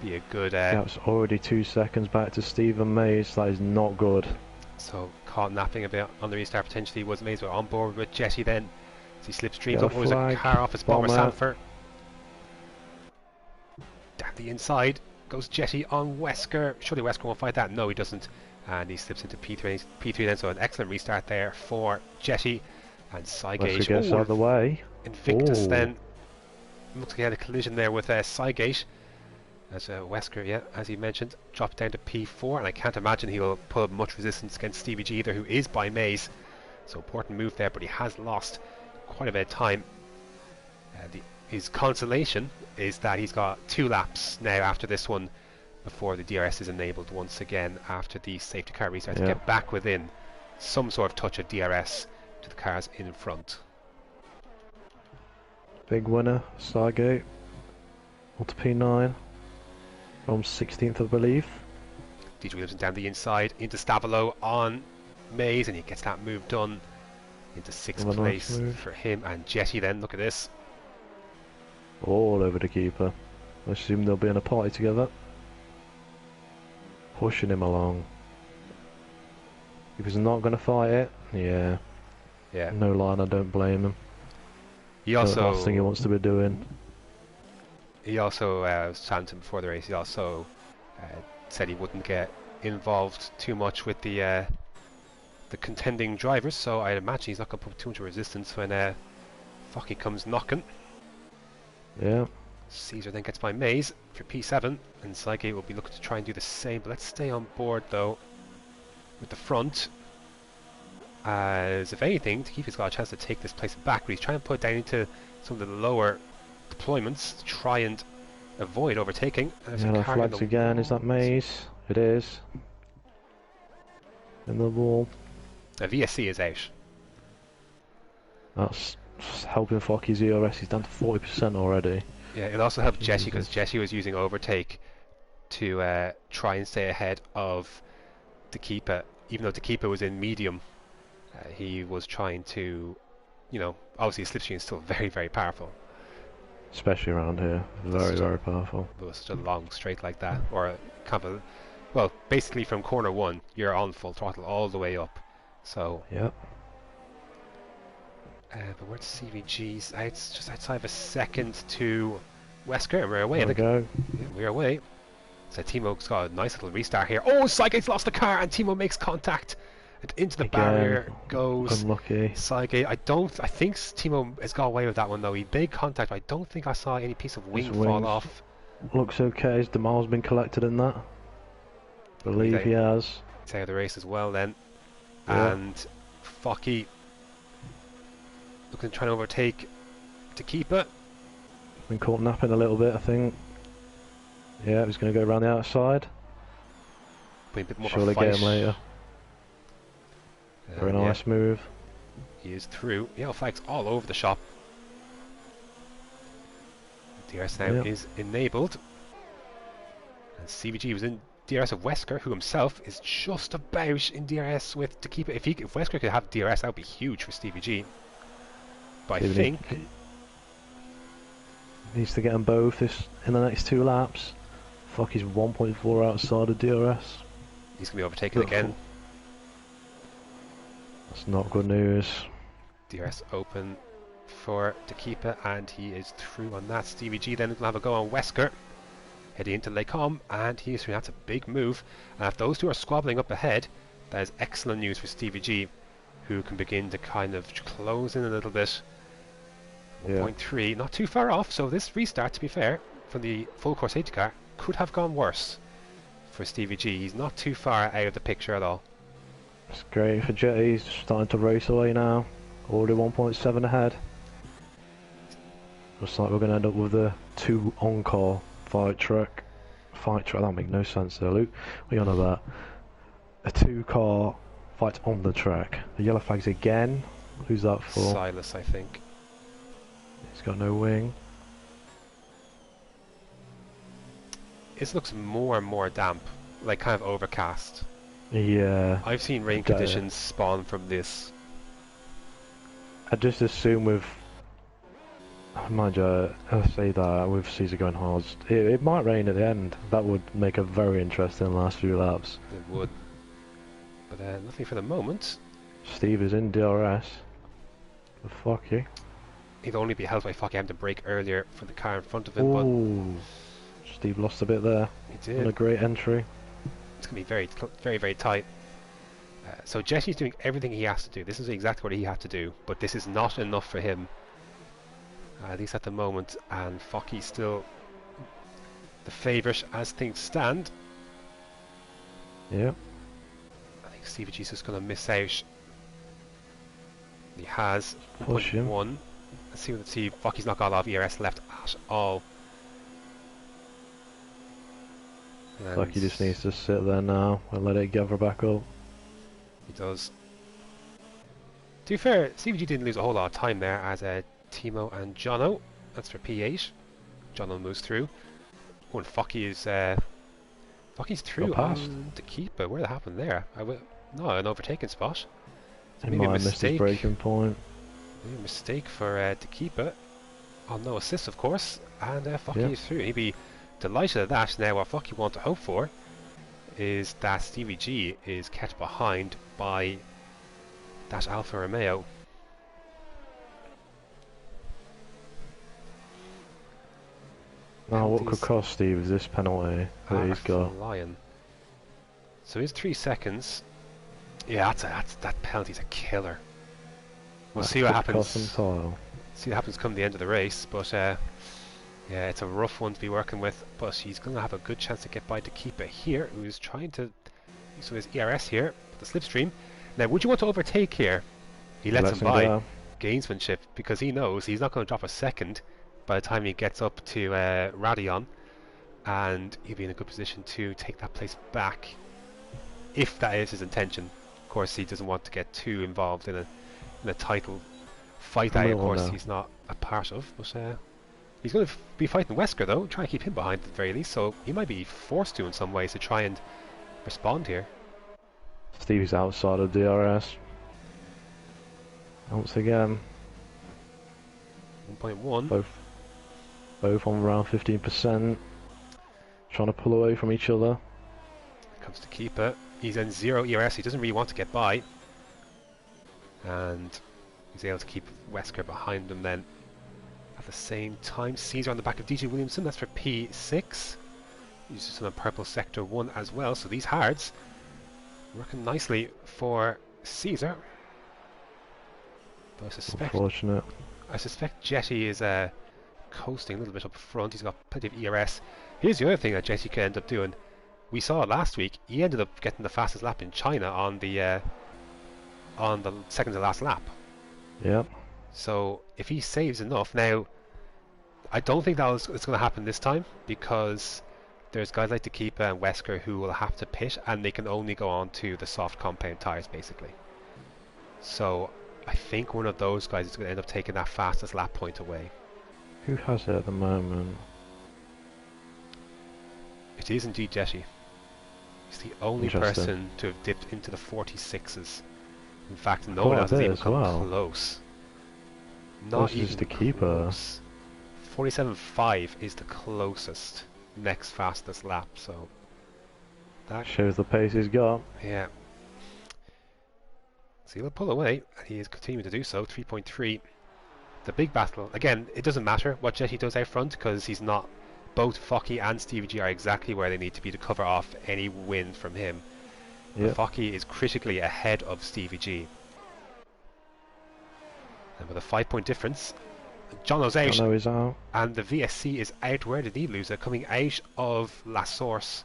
Be a good... That's already 2 seconds back to Stephen Mays. That is not good. So caught napping a bit on the restart potentially was Mays, but on board with Jetty then. As he slipstreams up, there's a car off his bomber Sanford. Down the inside goes Jetty on Wesker. Surely Wesker won't fight that. No, he doesn't. And he slips into P3 then, so an excellent restart there for Jetty. And Cygate. Wesker gets out of the way. Invictus then. Looks like he had a collision there with Cygate. As Wesker, yeah, as he mentioned, dropped down to P4, and I can't imagine he'll put up much resistance against Stevie G either, who is by Maze. So important move there, but he has lost quite a bit of time. His consolation is that he's got 2 laps now after this one before the DRS is enabled once again after the safety car restart to get back within some sort of touch of DRS to the cars in front. Big winner, Stargate. Up to P9. From 16th, I believe. DJ Williamson down the inside into Stavilo on Maze, and he gets that move done into 6th place for him. And Jetty then, look at this. All over the keeper. I assume they'll be in a party together. Pushing him along. If he's not going to fight it, yeah. No line, I don't blame him. He also... the last thing he wants to be doing. He also was chanting before the race. He also said he wouldn't get involved too much with the contending drivers. So I'd imagine he's not going to put too much resistance when Focky comes knocking. Yeah. Caesar then gets by Maze for P7, and Cygate will be looking to try and do the same. But let's stay on board though with the front, as if anything, Takifa's got a chance to take this place back. But he's trying to put it down into some of the lower deployments to try and avoid overtaking. Yellow flags again. Is that Maze? It is. In the wall. VSC is out. That's helping Focky's ERS. He's down to 40% already. Yeah, it also helped Jetty because Jetty was using overtake to try and stay ahead of Takipa. Even though Takipa was in medium, he was trying to, you know, obviously his slipstream is still very, very powerful. Especially around here, very powerful. With such a long straight like that, or kind of, well, basically from corner 1, you're on full throttle all the way up. So yep. But where's CVG's? It's just outside of a second to Wesker, and we're away. There we go. Yeah, we're away. So Timo's got a nice little restart here. Oh, Cygate's lost the car, and Timo makes contact. And into the barrier goes unlucky. Cygate. I think Timo has got away with that one though. He made contact, but I don't think I saw any piece of wing fall off. Looks okay. His Demal's been collected in that. Believe he has. He's out of the race as well then. Yeah. And Focky looking to try and overtake Takipa. Been caught napping a little bit, I think. Yeah, he's going to go around the outside. Be a bit more surely get him later. Very nice move. He is through. Yellow flags all over the shop. DRS now is enabled. And CVG was in DRS of Wesker, who himself is just about in DRS with to keep it. If Wesker could have DRS, that would be huge for Stevie G. But I think needs to get them both in the next 2 laps. Fuck, he's 1.4 outside of DRS. He's gonna be overtaken again. That's not good news. DRS open for to keep it, and he is through on that. Stevie G then will have a go on Wesker, heading into Lake Com, and he's through. That's a big move. And if those two are squabbling up ahead, that is excellent news for Stevie G, who can begin to kind of close in a little bit. 1.3, not too far off. So this restart, to be fair, from the full course safety car, could have gone worse for Stevie G. He's not too far out of the picture at all. It's great for Jetty. He's starting to race away now. Already 1.7 ahead. Looks like we're going to end up with a 2 on-car fight track. That'll make no sense there, Luke. What are you on about? A 2-car fight on the track. The yellow flags again. Who's that for? Silas, I think. He's got no wing. This looks more and more damp, like kind of overcast. Yeah. I've seen rain conditions spawn from this. I just assume with, mind you, I say that with Caesar going hard, it might rain at the end. That would make a very interesting last few laps. It would. But nothing for the moment. Steve is in DRS. But fuck you. He'd only be helped by Focky having to brake earlier for the car in front of him. Ooh. But Steve lost a bit there. He did. On a great entry. It's going to be very, very tight. So Jesse's doing everything he has to do. This is exactly what he had to do. But this is not enough for him. At least at the moment. And Focky's still the favourite as things stand. Yeah. I think Stevie G's just going to miss out. He has Push him. 1. Let's see. Focky's not got a lot of ERS left at all. Focky just needs to sit there now and let it gather back up. He does. To be fair, Stevie G didn't lose a whole lot of time there as Timo and Jono. That's for P8. Jono moves through. Oh, and Focky is Focky's through on the keeper. Where did that happen there? No, an overtaken spot. He might have missed his braking point. Maybe a mistake for to keep it. Oh, no assist, of course. And Focky is through. He'd be delighted at that. Now, what Focky want to hope for is that Stevie G is kept behind by that Alfa Romeo. Now, what could cost Steve is this penalty that he's got. Lion. So he's 3 seconds. Yeah, that penalty's a killer. We'll see what happens. See what happens come the end of the race, but yeah, it's a rough one to be working with. But he's going to have a good chance to get by to keep it here. Who's trying to? So his ERS here, the slipstream. Now, would you want to overtake here? He lets him by. Go. Gamesmanship, because he knows he's not going to drop a second by the time he gets up to Radion, and he'll be in a good position to take that place back, if that is his intention. Of course, he doesn't want to get too involved in a title fight that, of course, he's not a part of. But he's going to be fighting Wesker, though, trying to keep him behind at the very least, so he might be forced to in some ways to try and respond here. Stevie's outside of DRS. Once again. 1.1. Both on around 15%. Trying to pull away from each other. Comes to keep it. He's in 0 ERS, he doesn't really want to get by. And he's able to keep Wesker behind him then. At the same time, Caesar on the back of DJ Williamson, that's for P6. He's just on a purple sector 1 as well, so these hards working nicely for Caesar. But Unfortunate. I suspect Jetty is coasting a little bit up front. He's got plenty of ERS. Here's the other thing that Jetty could end up doing. We saw it last week. He ended up getting the fastest lap in China on the second to last lap. Yep. So if he saves enough, now I don't think it's going to happen this time, because there's guys like Tekeepa and Wesker who will have to pit, and they can only go on to the soft compound tyres basically. So I think one of those guys is going to end up taking that fastest lap point away. Who has it at the moment? It is indeed Jetty. He's the only Interesting. person to have dipped into the 46s. In fact, no one Quite a else has bit even as come well. close. Not Versus even the keeper. close. 47.5 is the closest next fastest lap, so that, Shows the pace he's got. yeah. So he'll pull away, and he is continuing to do so. 3.3. The big battle. Again, it doesn't matter what Jetty does out front because he's not. Both Focky and Stevie G are exactly where they need to be to cover off any win from him. But Yep. Focky is critically ahead of Stevie G. And with a 5-point difference, Jono's out, Jono is out. and the VSC is out. Where did he lose it? Coming out of La Source.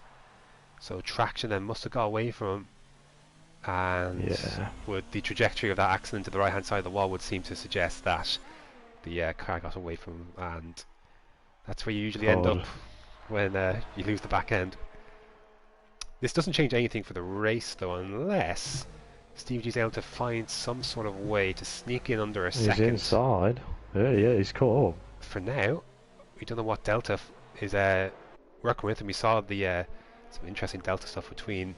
So traction then must have got away from him. And Yeah. with the trajectory of that accident to the right hand side of the wall would seem to suggest that the car got away from him, and that's where you usually end God. up when you lose the back end. This doesn't change anything for the race though, unless Steve G's able to find some sort of way to sneak in under a He's second. inside. Yeah, he's caught up. For now, we don't know what Delta is working with, and we saw the some interesting Delta stuff between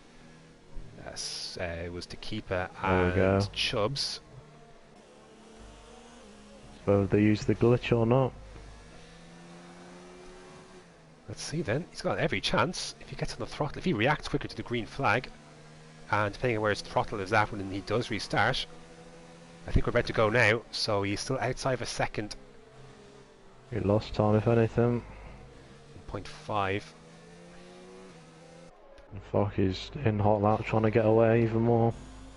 it was Tekeepa There we go. and Chubbs. Whether they use the glitch or not. Let's see then. He's got every chance if he gets on the throttle. If he reacts quicker to the green flag, and depending on where his throttle is at when he does restart, I think we're about to go now. So he's still outside of a second. He lost time, if anything. 0.5. Fuck, he's in hot lap trying to get away even more.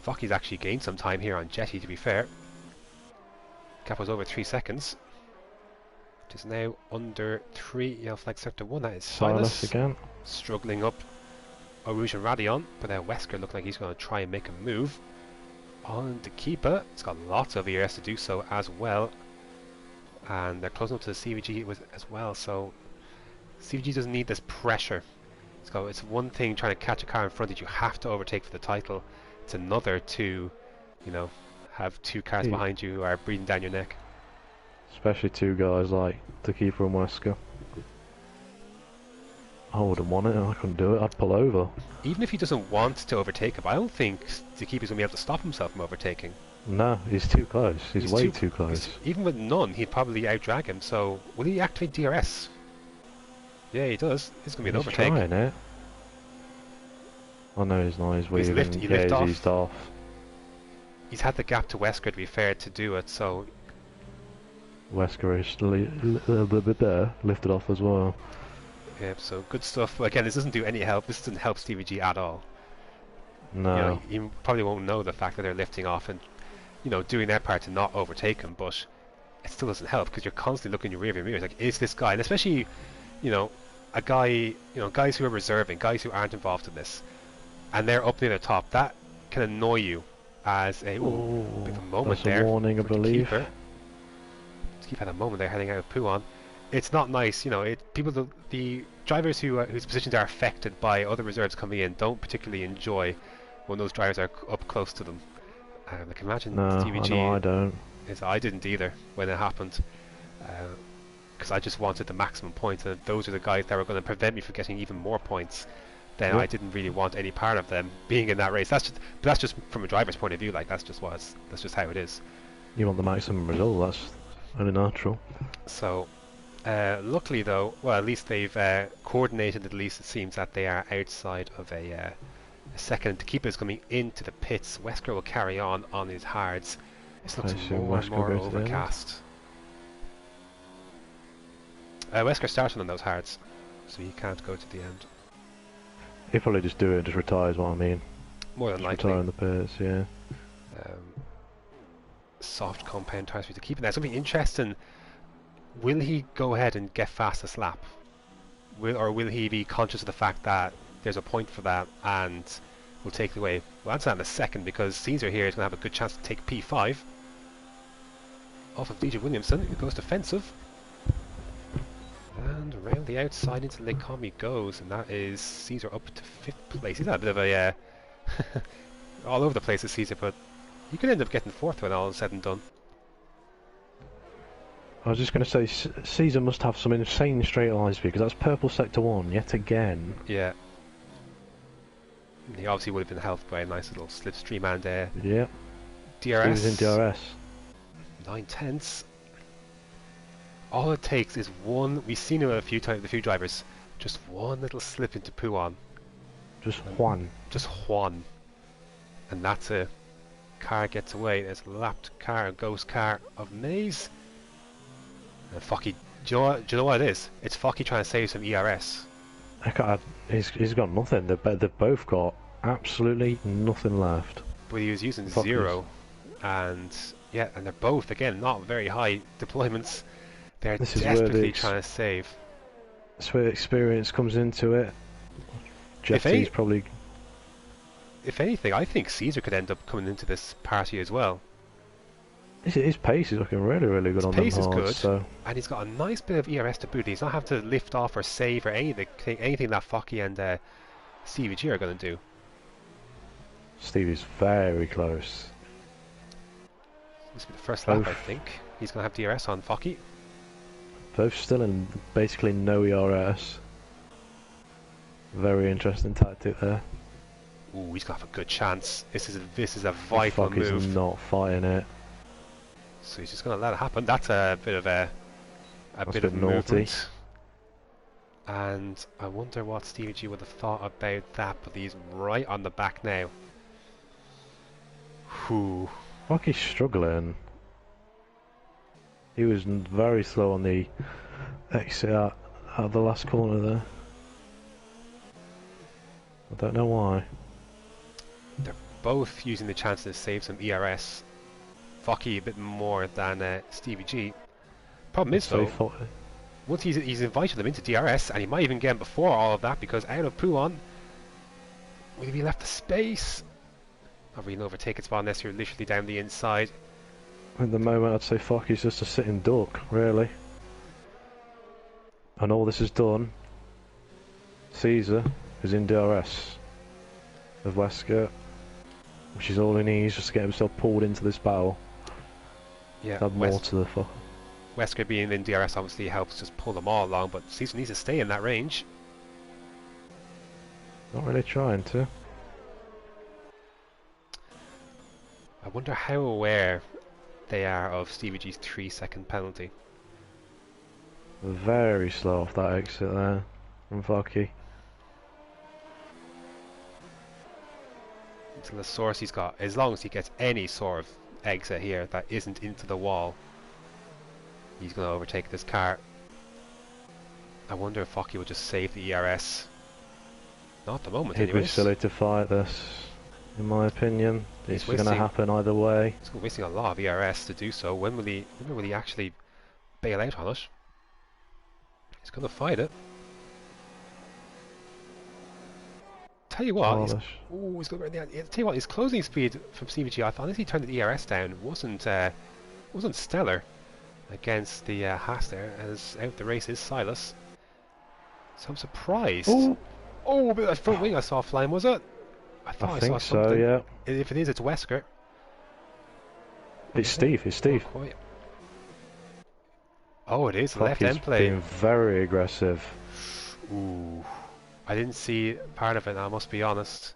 Focky's actually gained some time here on Jetty, to be fair. Gap was over 3 seconds. It is now under 3. Yellow flag sector 1. That is Silas Silas. again. Struggling up Rouge and Radion, but Wesker looked like he's going to try and make a move on the keeper. It's got lots of ERS to do so as well, and they're closing up to the CVG as well. So CVG doesn't need this pressure. It's one thing trying to catch a car in front that you have to overtake for the title. It's another to, have 2 cars behind you who are breathing down your neck. Especially 2 guys like Tekeepa and Wesker. I wouldn't want it, I couldn't do it, I'd pull over. Even if he doesn't want to overtake him, I don't think Tekeepa's going to be able to stop himself from overtaking. No, he's too close. He's way too close. Even with none, he'd probably outdrag him. So, will he activate DRS? Yeah, he does. It's going to be an overtake. He's trying it. I know he's not. He's weaving. He lift off. He's off. He's had the gap to Wesker, to be fair, to do it. So Wesker is lifted off as well. yeah, so good stuff. But again, this doesn't do any help. This doesn't help Stevie G at all. No. You probably won't know the fact that they're lifting off and doing their part to not overtake him, but it still doesn't help because you're constantly looking in your rearview mirror. It's like, is this guy, and especially a guy, guys who are reserving, guys who aren't involved in this, and they're up near the top, that can annoy you as a bit of a moment that's there. A warning, I believe. Keep had a moment there heading out of Poo on. It's not nice, the drivers whose positions are affected by other reserves coming in don't particularly enjoy when those drivers are up close to them. I can imagine TVG. I don't. I didn't either when it happened, because I just wanted the maximum points, and those are the guys that were going to prevent me from getting even more points. Then I didn't really want any part of them being in that race. That's just from a driver's point of view. Like that's just how it is. You want the maximum result. That's only natural. So, luckily though, well, at least they've coordinated. At least it seems that they are outside of a second. Tekeepa is coming into the pits. Wesker will carry on his hards. This looks more and more overcast. Wesker started on those hards, so he can't go to the end. He'll probably just do it and just retire is what I mean. More than just likely. Retire in the pits, yeah. Soft compound tires for Tekeepa. Now, something interesting. Will he go ahead and get fastest lap? Or will he be conscious of the fact that there's a point for that and will take it away? We'll answer that in a second, because Caesar here is going to have a good chance to take P5 off of DJ Williamson, who goes defensive. And around the outside into Lake Com he goes, and that is Caesar up to 5th place. He's had a bit of a all over the place with Caesar, but he could end up getting 4th when all is said and done. I was just going to say, Caesar must have some insane straight line speed, because that's purple sector 1 yet again. Yeah. He obviously would have been helped by a nice little slipstream and Yeah, Steve is in DRS. DRS. 9 tenths. All it takes is one. We've seen it a few times. The few drivers, just one little slip into Puan, Just Juan. just one, and that's a car gets away. There's a lapped car, a ghost car of Maze. And Focky, do you know what it is? It's Focky trying to save some ERS. He's got nothing. They've both got absolutely nothing left. But he was using Fuck zero, and yeah, and they're both again not very high deployments. They're This is where desperately trying to save. That's where experience comes into it. Jetty's probably. If anything, I think Caesar could end up coming into this party as well. His pace is looking really, really good His on pace them is hards, good, so and he's got a nice bit of ERS to boot. He's not having to lift off or save or anything that Focky and CVG are going to do. Stevie's very close. This will be the first lap, I think. He's going to have DRS on Focky. Both still in basically no ERS. Very interesting tactic there. Ooh, he's going to have a good chance. This is a vital move. He's not fighting it. So he's just going to let it happen. That's a bit of a bit of naughty. movement. And I wonder what Stevie G would have thought about that, but he's right on the back now. Whew. Rocky's struggling. He was very slow on the exit out of the last corner there. I don't know why. They're both using the chance to save some ERS. Focky a bit more than Stevie G. Problem is though, once he's invited them into DRS, and he might even get him before all of that, because out of Puon, will he be left the space? Not really an overtaking spot unless you're literally down the inside. At the moment, I'd say Focky's just a sitting duck, really. And all this is done. Caesar is in DRS of Wesker, which is all he needs just to get himself pulled into this battle. Yeah, Add more to the fuck. Wesker being in DRS obviously helps just pull them all along, but Caesar needs to stay in that range. Not really trying to. I wonder how aware they are of Stevie G's 3-second penalty. Very slow off that exit there from Focky. Until the source he's got, as long as he gets any sort of exit here that isn't into the wall, he's going to overtake this car. I wonder if Focky will just save the ERS. Not at the moment, He'd anyways. be silly to fight this, in my opinion. It's going to happen either way. He's wasting a lot of ERS to do so. When will he actually bail out on it? He's going to fight it. Tell you what, he's going to tell you what, his closing speed from CVG, I thought, as he turned the ERS down, wasn't stellar against the Haas there, as out the race is Silas. So I'm surprised. Oh, but that front wing I saw flying, was it? I thought I saw something. So, yeah. If it is, it's Wesker. It's Steve, it's Steve. Oh, it is left end play. Being very aggressive. Ooh, I didn't see part of it. I must be honest.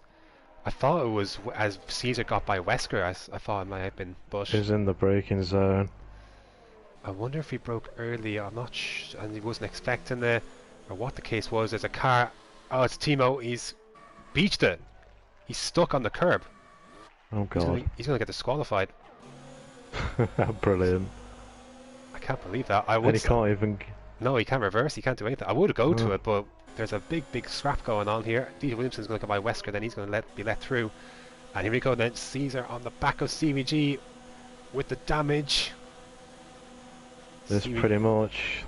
I thought it was as Caesar got by Wesker. I thought it might have been Bush. He was in the braking zone. I wonder if he broke early. I'm not sure, and he wasn't expecting it, or what the case was. There's a car. Oh, it's Timo. He's beached it. He's stuck on the curb. Oh god. He's gonna get disqualified. Brilliant. I can't believe that. And he can't even... No, he can't reverse, he can't do anything. I would go to it, but there's a big scrap going on here. DJ Williamson's going to go by Wesker, then he's going to be let through. And here we go then, Caesar on the back of CVG with the damage. This pretty much...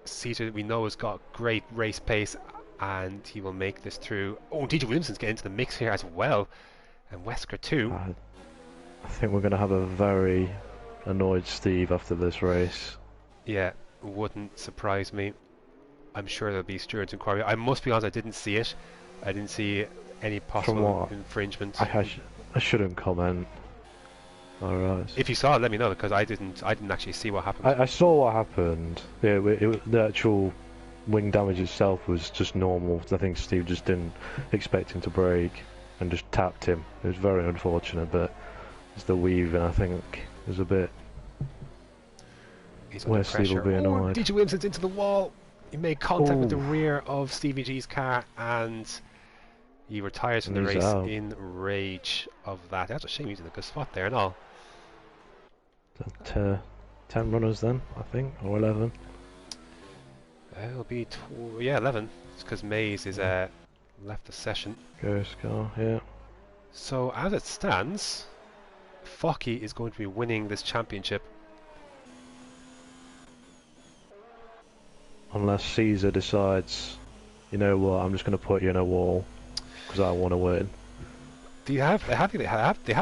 Caesar, we know, has got great race pace, and he will make this through. Oh, DJ Williamson's getting into the mix here as well. And Wesker too. I think we're going to have a very annoyed Steve after this race. Yeah, wouldn't surprise me. I'm sure there'll be stewards inquiry. I must be honest, I didn't see it. I didn't see any possible infringement. I shouldn't comment. Alright. If you saw it, let me know, because I didn't actually see what happened. I saw what happened. Yeah, the actual wing damage itself was just normal. I think Steve just didn't expect him to break and just tapped him. It was very unfortunate, but it's the weaving, I think, is a bit He's where under Steve will pressure. be Oh, annoyed. DJ Williamson's into the wall. He made contact with the Oh, rear of Stevie G's car, and he retires from and the he's race out. in rage of that. That's a shame. He's in a good spot there and all. 10 runners then, I think, or 11. It'll be 11. It's because Mays is left the session. Ghost car, yeah. So as it stands, Focky is going to be winning this championship. Unless Caesar decides, you know what, I'm just going to put you in a wall because I want to win. They have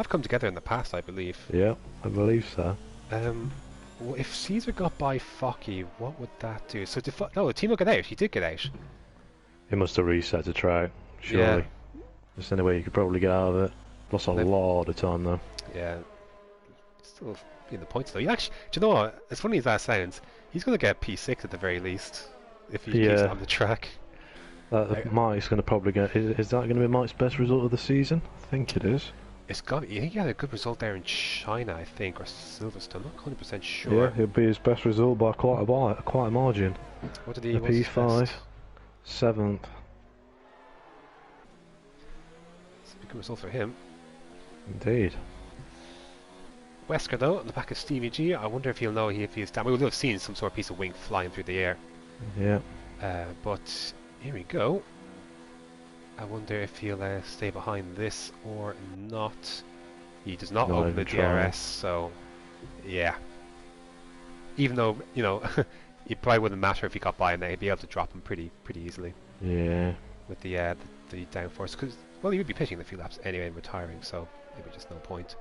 come together in the past, I believe. Yeah, I believe so. Well, if Caesar got by Focky, what would that do? So no, the team will get out. He did get out. He must have reset the track, surely. Yeah. There's any way you could probably get out of it. Lost a lot of time though. Yeah. Still in the points though. He actually, do you know what? As funny as that sounds, he's going to get P6 at the very least if he keeps it on the track. Mike's going to probably get. Is that going to be Mike's best result of the season? I think it is. It's got. I think he had a good result there in China, I think, or Silverstone. Not 100% sure. Yeah, it'll be his best result by quite a margin. What did he? The P5, 7th. It's a good result for him. Indeed. Wesker though, on the back of Stevie G. I wonder if he'll know if he's down. We would have seen some sort of piece of wing flying through the air. Yeah. But here we go. I wonder if he'll stay behind this or not. He does not open the DRS, so yeah. Even though, you know, it probably wouldn't matter if he got by and he'd be able to drop him pretty easily. Yeah. With the downforce, because well, he would be pitching the few laps anyway and retiring, so maybe just no point.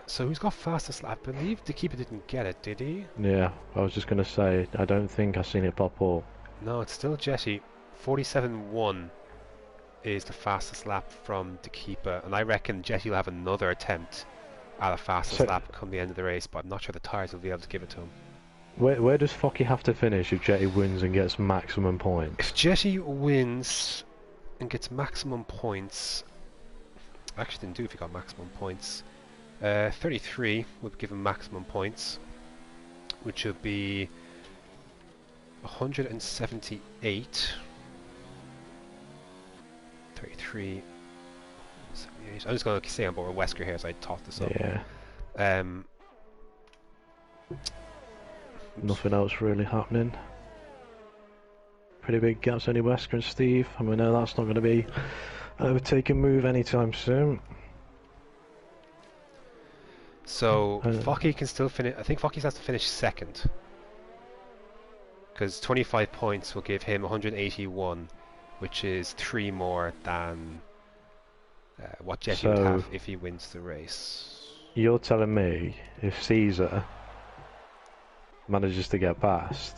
So who's got fastest lap? I believe the keeper didn't get it, did he? Yeah, I was just going to say, I don't think I've seen it pop up. No, it's still Jetty. 47.1 is the fastest lap from the keeper, and I reckon Jetty will have another attempt at a fastest lap come the end of the race, but I'm not sure the tyres will be able to give it to him. Where does Focky have to finish if Jetty wins and gets maximum points? If Jetty wins and gets maximum points, I actually didn't do if he got maximum points. 33 would give him maximum points, which would be 178. 33. 78. I'm just going to stay on board with Wesker here as I talk this up. Yeah. Nothing else really happening. Pretty big gaps only Wesker and Steve, and we know that's not going to be an overtaken move anytime soon. So Focky can still finish. I think Focky has to finish second, because 25 points will give him 181, which is 3 more than what Jetty would have if he wins the race. You're telling me if Caesar manages to get past,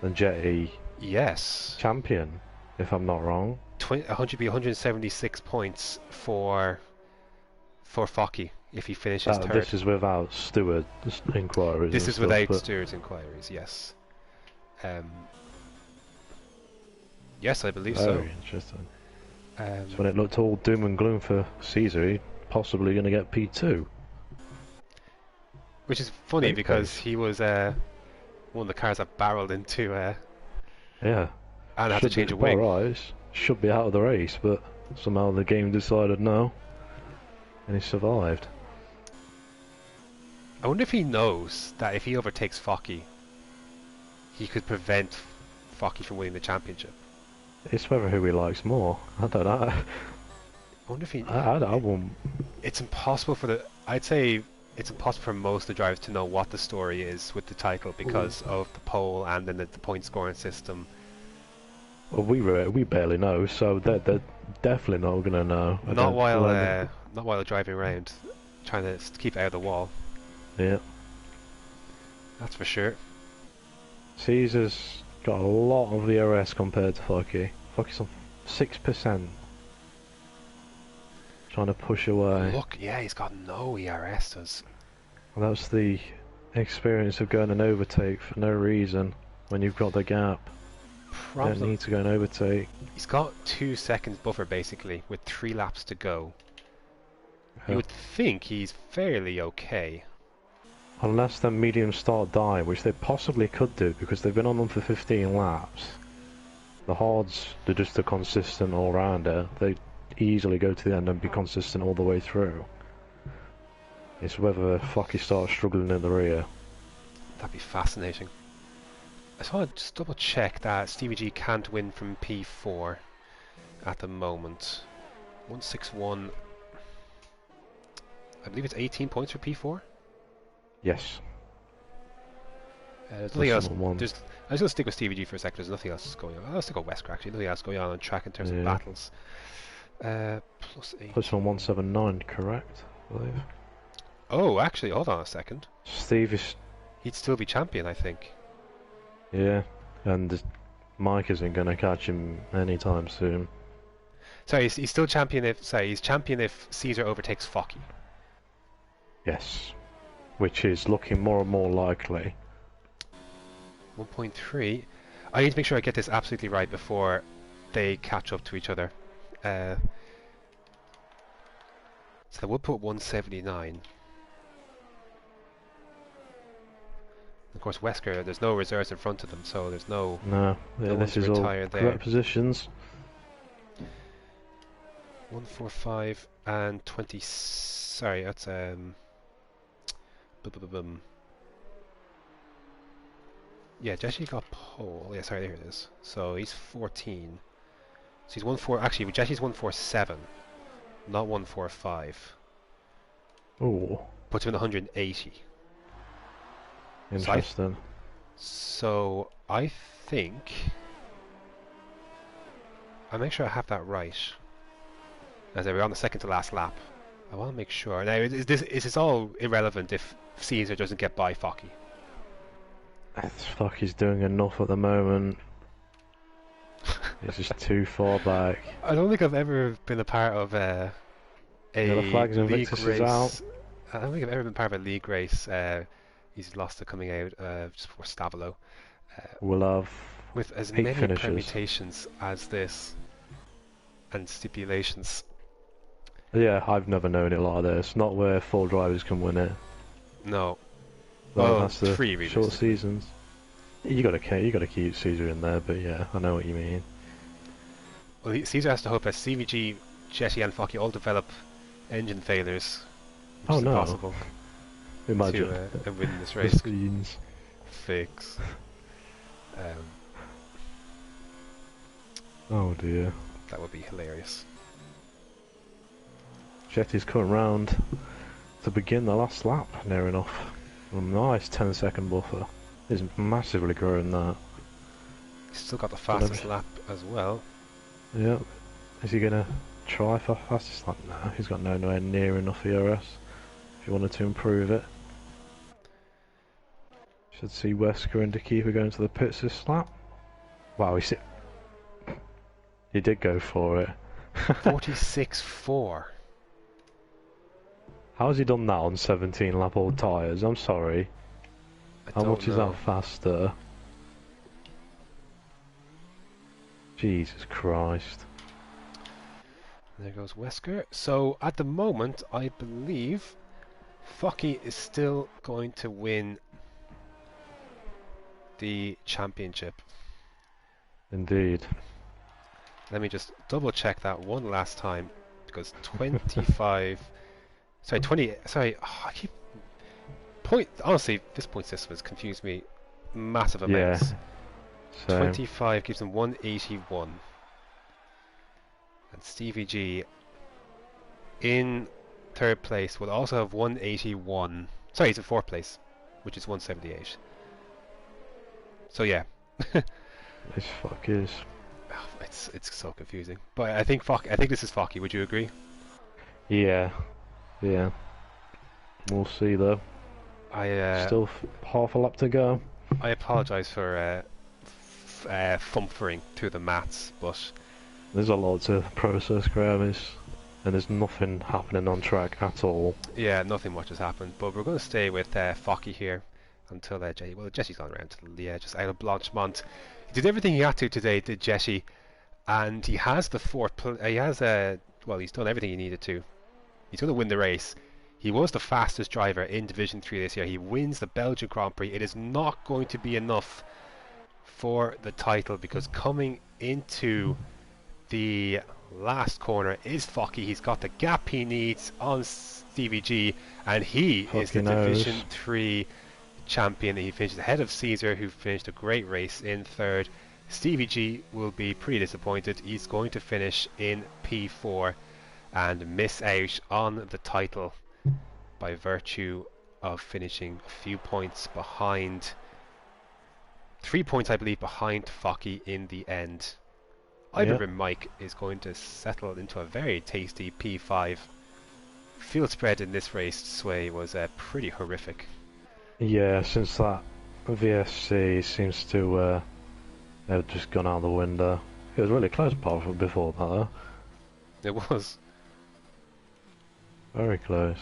then Jetty champion, if I'm not wrong. 176 points for Focky if he finishes third. This is without Stewart inquiries. This is without Stewart's inquiries, yes. Yes, I believe so. Very interesting. So when it looked all doom and gloom for Caesar, he's possibly going to get P2. Which is funny because he was one of the cars that barreled into yeah, and had to change a wing. Right, should be out of the race, but somehow the game decided no, and he survived. I wonder if he knows that if he overtakes Focky, he could prevent Focky from winning the championship. It's whether who he likes more. I don't know. I wonder if he. I won't. It's impossible for the. I'd say it's impossible for most of the drivers to know what the story is with the title because of the pole and then the point scoring system. Well, we barely know, so they're definitely not going to know. Not while driving around, trying to keep it out of the wall. Yeah, that's for sure. Caesar's got a lot of ERS compared to Focky. Focky's on 6%. Trying to push away. Look, yeah, he's got no ERS. Well, that's the experience of going an overtake for no reason when you've got the gap. You don't Problem. need to go and overtake. He's got 2 seconds buffer basically, with 3 laps to go. You Yeah. would think he's fairly okay. Unless the medium start die, which they possibly could do because they've been on them for 15 laps. The hards, they're just a consistent all-rounder. They easily go to the end and be consistent all the way through. It's whether Flocky starts struggling in the rear. That'd be fascinating. I just want to just double check that Stevie G can't win from P4 at the moment. 161. I believe it's 18 points for P4. Yes. There's nothing else. One. I'm just gonna stick with Stevie G for a second. There's nothing else going on. I'll stick with Wesker actually. Nothing else going on track in terms of battles. +8. Plus on 179, correct? I believe. Oh, actually, hold on a second. Steve is. He'd still be champion, I think. Yeah, and Mike isn't going to catch him anytime soon. Sorry, he's still champion if. Sorry, he's champion if Caesar overtakes Focky. Yes, which is looking more and more likely. 1.3. I need to make sure I get this absolutely right before they catch up to each other. So I would put 179. Of course, Wesker, there's no reserves in front of them, so there's no. No, yeah, this is all correct positions. 145 and 20. Sorry, that's Yeah, Jessie got pole. Yeah, sorry, there it is. So he's 14. So he's 14. Actually, Jessie's 147, not 145. Oh, Puts him in 180. interesting. So I think I'll make sure I have that right. As we're on the second to last lap, I want to make sure. Now, is this all irrelevant if Caesar doesn't get by Focky? Focky's doing enough at the moment. He's just too far back. I don't think I've ever been a part of a the flags league Invictus race. is out. I don't think I've ever been part of a league race. He's lost to coming out just before Stavilo. We'll have with as 8 many finishes. permutations as this and stipulations. Yeah, I've never known it like this. Not where 4 drivers can win it. No. Well, that's the 3 really. short seasons. You gotta keep Caesar in there, but yeah, I know what you mean. Well, Caesar has to hope that CVG, Jetty, and Focky all develop engine failures. Which is impossible. Imagine to win this race. Scenes. Fix. Oh dear. That would be hilarious. Jetty's coming round to begin the last lap, near enough. A nice 10-second buffer. He's massively growing that. He's still got the fastest lap as well. Yep. Is he gonna try for fastest lap? No, he's got nowhere near enough ERS. If you wanted to improve it. Should see Wesker and DeKeeper going to the pits this lap. Wow, he did go for it. 46.4. How has he done that on 17 lap old tyres? I'm sorry. How much is that faster? Jesus Christ. There goes Wesker. So at the moment, I believe Focky is still going to win the championship. Indeed. Let me just double check that one last time, because 25 sorry 20 sorry I keep honestly this point system has confused me massive amounts. Yeah. So 25 gives him 181, and Stevie G in third place will also have 181. Sorry, he's in fourth place, which is 178. So yeah. this fuck is. It's so confusing. But I think this is Focky. Would you agree? Yeah. Yeah. We'll see though. I still half a lap to go. I apologise for fumfering through the maths, but there's a lot to process, Graham, and there's nothing happening on track at all. Yeah, nothing much has happened. But we're going to stay with Focky here. until Jesse. Well, Jesse's gone around to just out of Blanchimont. He did everything he had to today, did Jesse, and he has the he has he's done everything he needed to. He's going to win the race. He was the fastest driver in Division 3 this year. He wins the Belgian Grand Prix. It is not going to be enough for the title because coming into the last corner is Focky. He's got the gap he needs on Stevie G, and he is the Division 3 champion. He finishes ahead of Caesar, who finished a great race in third. Stevie G will be pretty disappointed. He's going to finish in P4 and miss out on the title by virtue of finishing a few points behind, 3 points I believe behind Focky in the end. Ivan Mike is going to settle into a very tasty P5. Field spread in this race, Sway, was pretty horrific. Yeah, since that VSC seems to have just gone out the window. It was really close before that though. It was. Very close.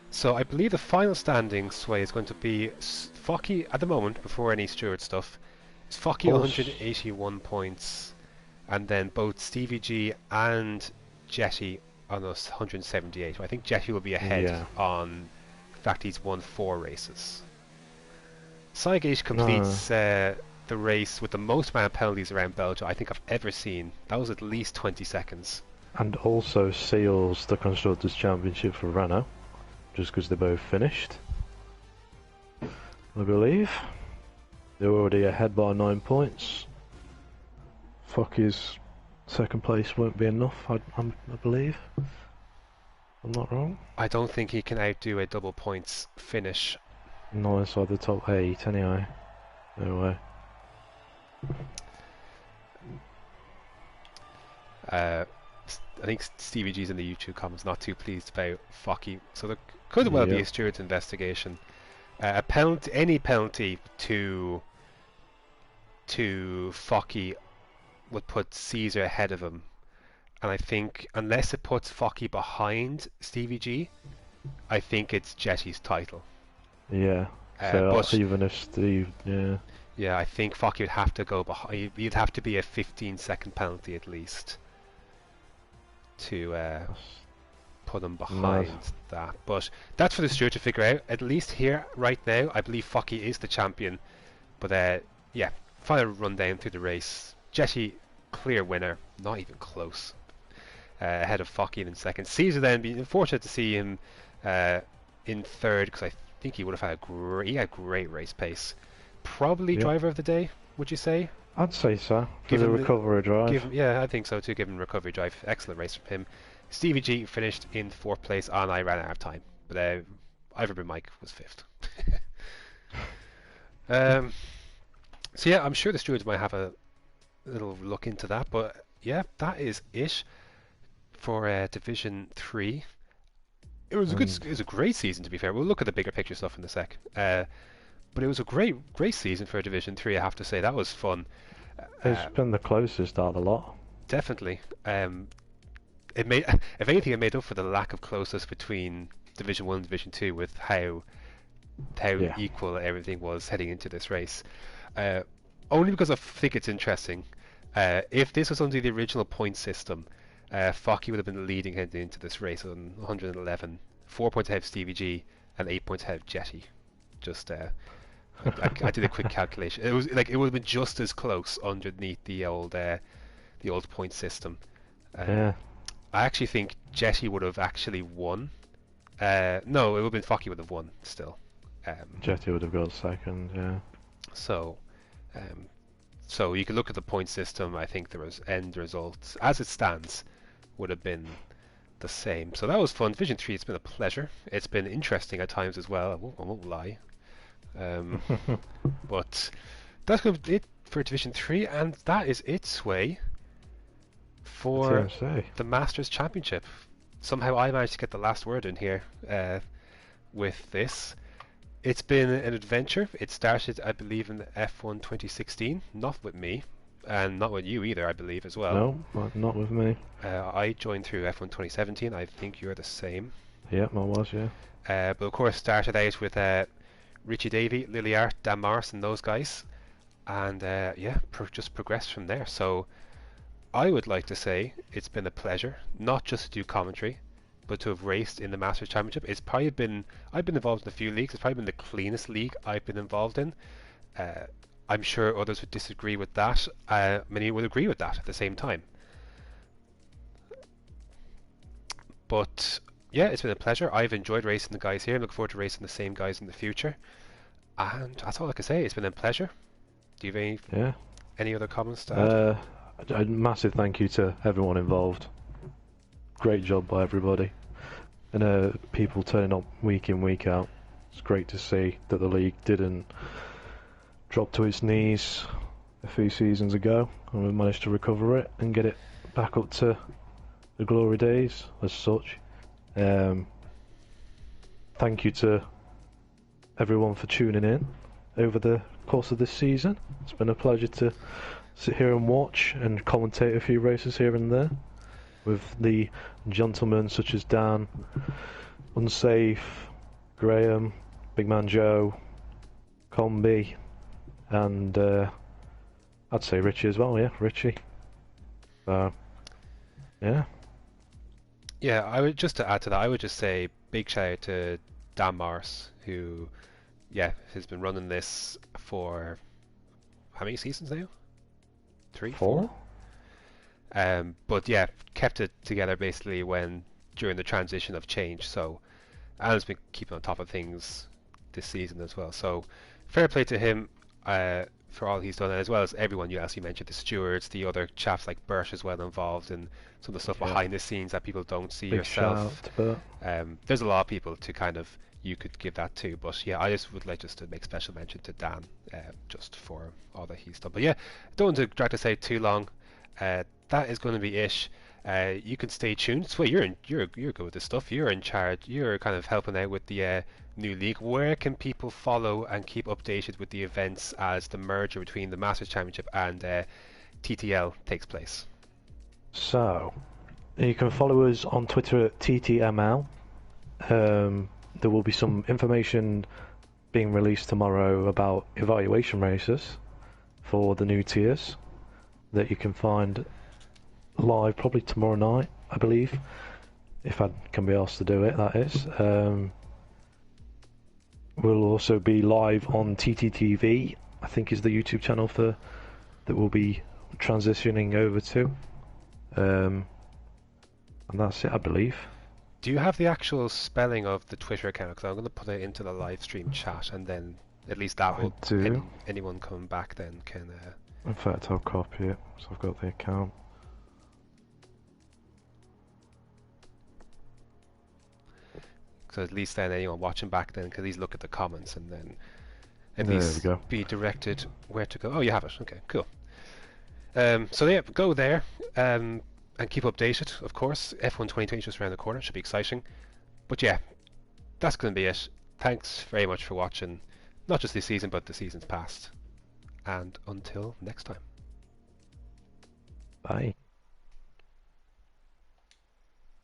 So I believe the final standing, Sway, is going to be Focky at the moment, before any Stewart stuff. It's Focky 181 points, and then both Stevie G and Jetty on us 178. I think Jetty will be ahead on the fact he's won 4 races. Saigesh completes the race with the most amount of penalties around Belgium I think I've ever seen. That was at least 20 seconds. And also seals the Constructors' Championship for Renault, just because they both finished, I believe. They're already ahead by 9 points. Focky's second place won't be enough, I believe. I'm not wrong. I don't think he can outdo a double points finish. No, inside the top 8 anyway. No way. I think Stevie G's in the YouTube comments not too pleased about Focky, so there could well be a Stewart's investigation. A penalty, any penalty to Focky would put Caesar ahead of him, and I think unless it puts Focky behind Stevie G, I think it's Jetty's title. Yeah. So even if Steve, yeah, I think Focky would have to go behind. You'd have to be a 15-second penalty at least to put him behind that. But that's for the Stewart to figure out. At least here, right now, I believe Focky is the champion. But yeah, final rundown through the race. Jetty, clear winner, not even close. Ahead of Focky in second. Caesar then, being unfortunate to see him in third, because I think he would have had he had great race pace. Probably driver of the day, would you say? I'd say so. Given the recovery drive. Yeah, I think so too, given recovery drive. Excellent race from him. Stevie G finished in 4th place, and I ran out of time. But Ivan Mike was 5th. So yeah, I'm sure the stewards might have a little look into that. But yeah, that is it for Division 3. It was a great season, to be fair. We'll look at the bigger picture stuff in a sec. But it was a great season for Division 3, I have to say. That was fun. It's been the closest out of the lot. Definitely. It made, if anything, it made up for the lack of closeness between Division 1 and Division 2 with how equal everything was heading into this race. Only because I think it's interesting. If this was under the original point system, Focky would have been leading heading into this race on 111. 4 points ahead of Stevie G and 8 points ahead of Jetty. Just I did a quick calculation. It was like it would have been just as close underneath the old point system. I actually think Jetty would have actually won. No, it would have been Focky would have won still. Jetty would have got second. Yeah. So you could look at the point system. I think the end results, as it stands, would have been the same. So that was fun. Division 3, it's been a pleasure. It's been interesting at times as well. I won't lie. But that's going to be it for Division 3, and that is it, Sway, for the Masters Championship. Somehow I managed to get the last word in here with this. It's been an adventure. It started, I believe, in F1 2016, not with me, and not with you either, I believe, as well. No, not with me. I joined through F1 2017. I think you're the same. Yeah, I was, yeah. But of course started out with Richie Davey, Liliart, Dan Morris, and those guys, and yeah, just progressed from there. So I would like to say it's been a pleasure, not just to do commentary, but to have raced in the Masters Championship. It's probably been I've been involved in a few leagues. It's probably been the cleanest league I've been involved in. Uh, I'm sure others would disagree with that. Many would agree with that at the same time. But yeah, it's been a pleasure. I've enjoyed racing the guys here. I'm looking forward to racing the same guys in the future. And that's all I can say. It's been a pleasure. Do you have Yeah. any other comments to add? A massive thank you to everyone involved. Great job by everybody. And people turning up week in, week out. It's great to see that the league didn't drop to its knees a few seasons ago, and we managed to recover it and get it back up to the glory days as such. Thank you to everyone for tuning in over the course of this season. It's been a pleasure to sit here and watch and commentate a few races here and there with the gentlemen such as Dan, Unsafe, Graham, Big Man Joe, Combi, and I'd say Richie as well. Yeah, Richie. So yeah. Yeah, I would just to add to that, I would just say big shout out to Dan Morris, who, yeah, has been running this for how many seasons now? Three, four? But yeah, kept it together basically during the transition of change. So Alan's been keeping on top of things this season as well. So fair play to him for all he's done, and as well as everyone else you mentioned, the stewards, the other chaps like Bert as well involved in some of the stuff behind the scenes that people don't see Big yourself. shout out to There's a lot of people to kind of you could give that to, but yeah, I just would like just to make special mention to Dan, just for all that he's done. But yeah, don't want to drag this out too long. That is going to be it. You can stay tuned. So you're good with this stuff. You're in charge. You're kind of helping out with the new league. Where can people follow and keep updated with the events as the merger between the Masters Championship and TTL takes place? So you can follow us on Twitter at TTML. There will be some information being released tomorrow about evaluation races for the new tiers that you can find live probably tomorrow night, I believe, if I can be asked to do it, that is. We'll also be live on TTTV, I think is the YouTube channel that we'll be transitioning over to. And that's it, I believe. Do you have the actual spelling of the Twitter account? Because I'm going to put it into the live stream chat, and then at least that will anyone coming back then can. In fact, I'll copy it, so I've got the account. So at least then anyone watching back then can at least look at the comments and then at There least we go. be directed where to go. Oh, you have it. Okay, cool. So yeah, go there and keep updated. Of course, F1 2020 is just around the corner. Should be exciting. But yeah, that's going to be it. Thanks very much for watching, not just this season, but the seasons past. And until next time. Bye.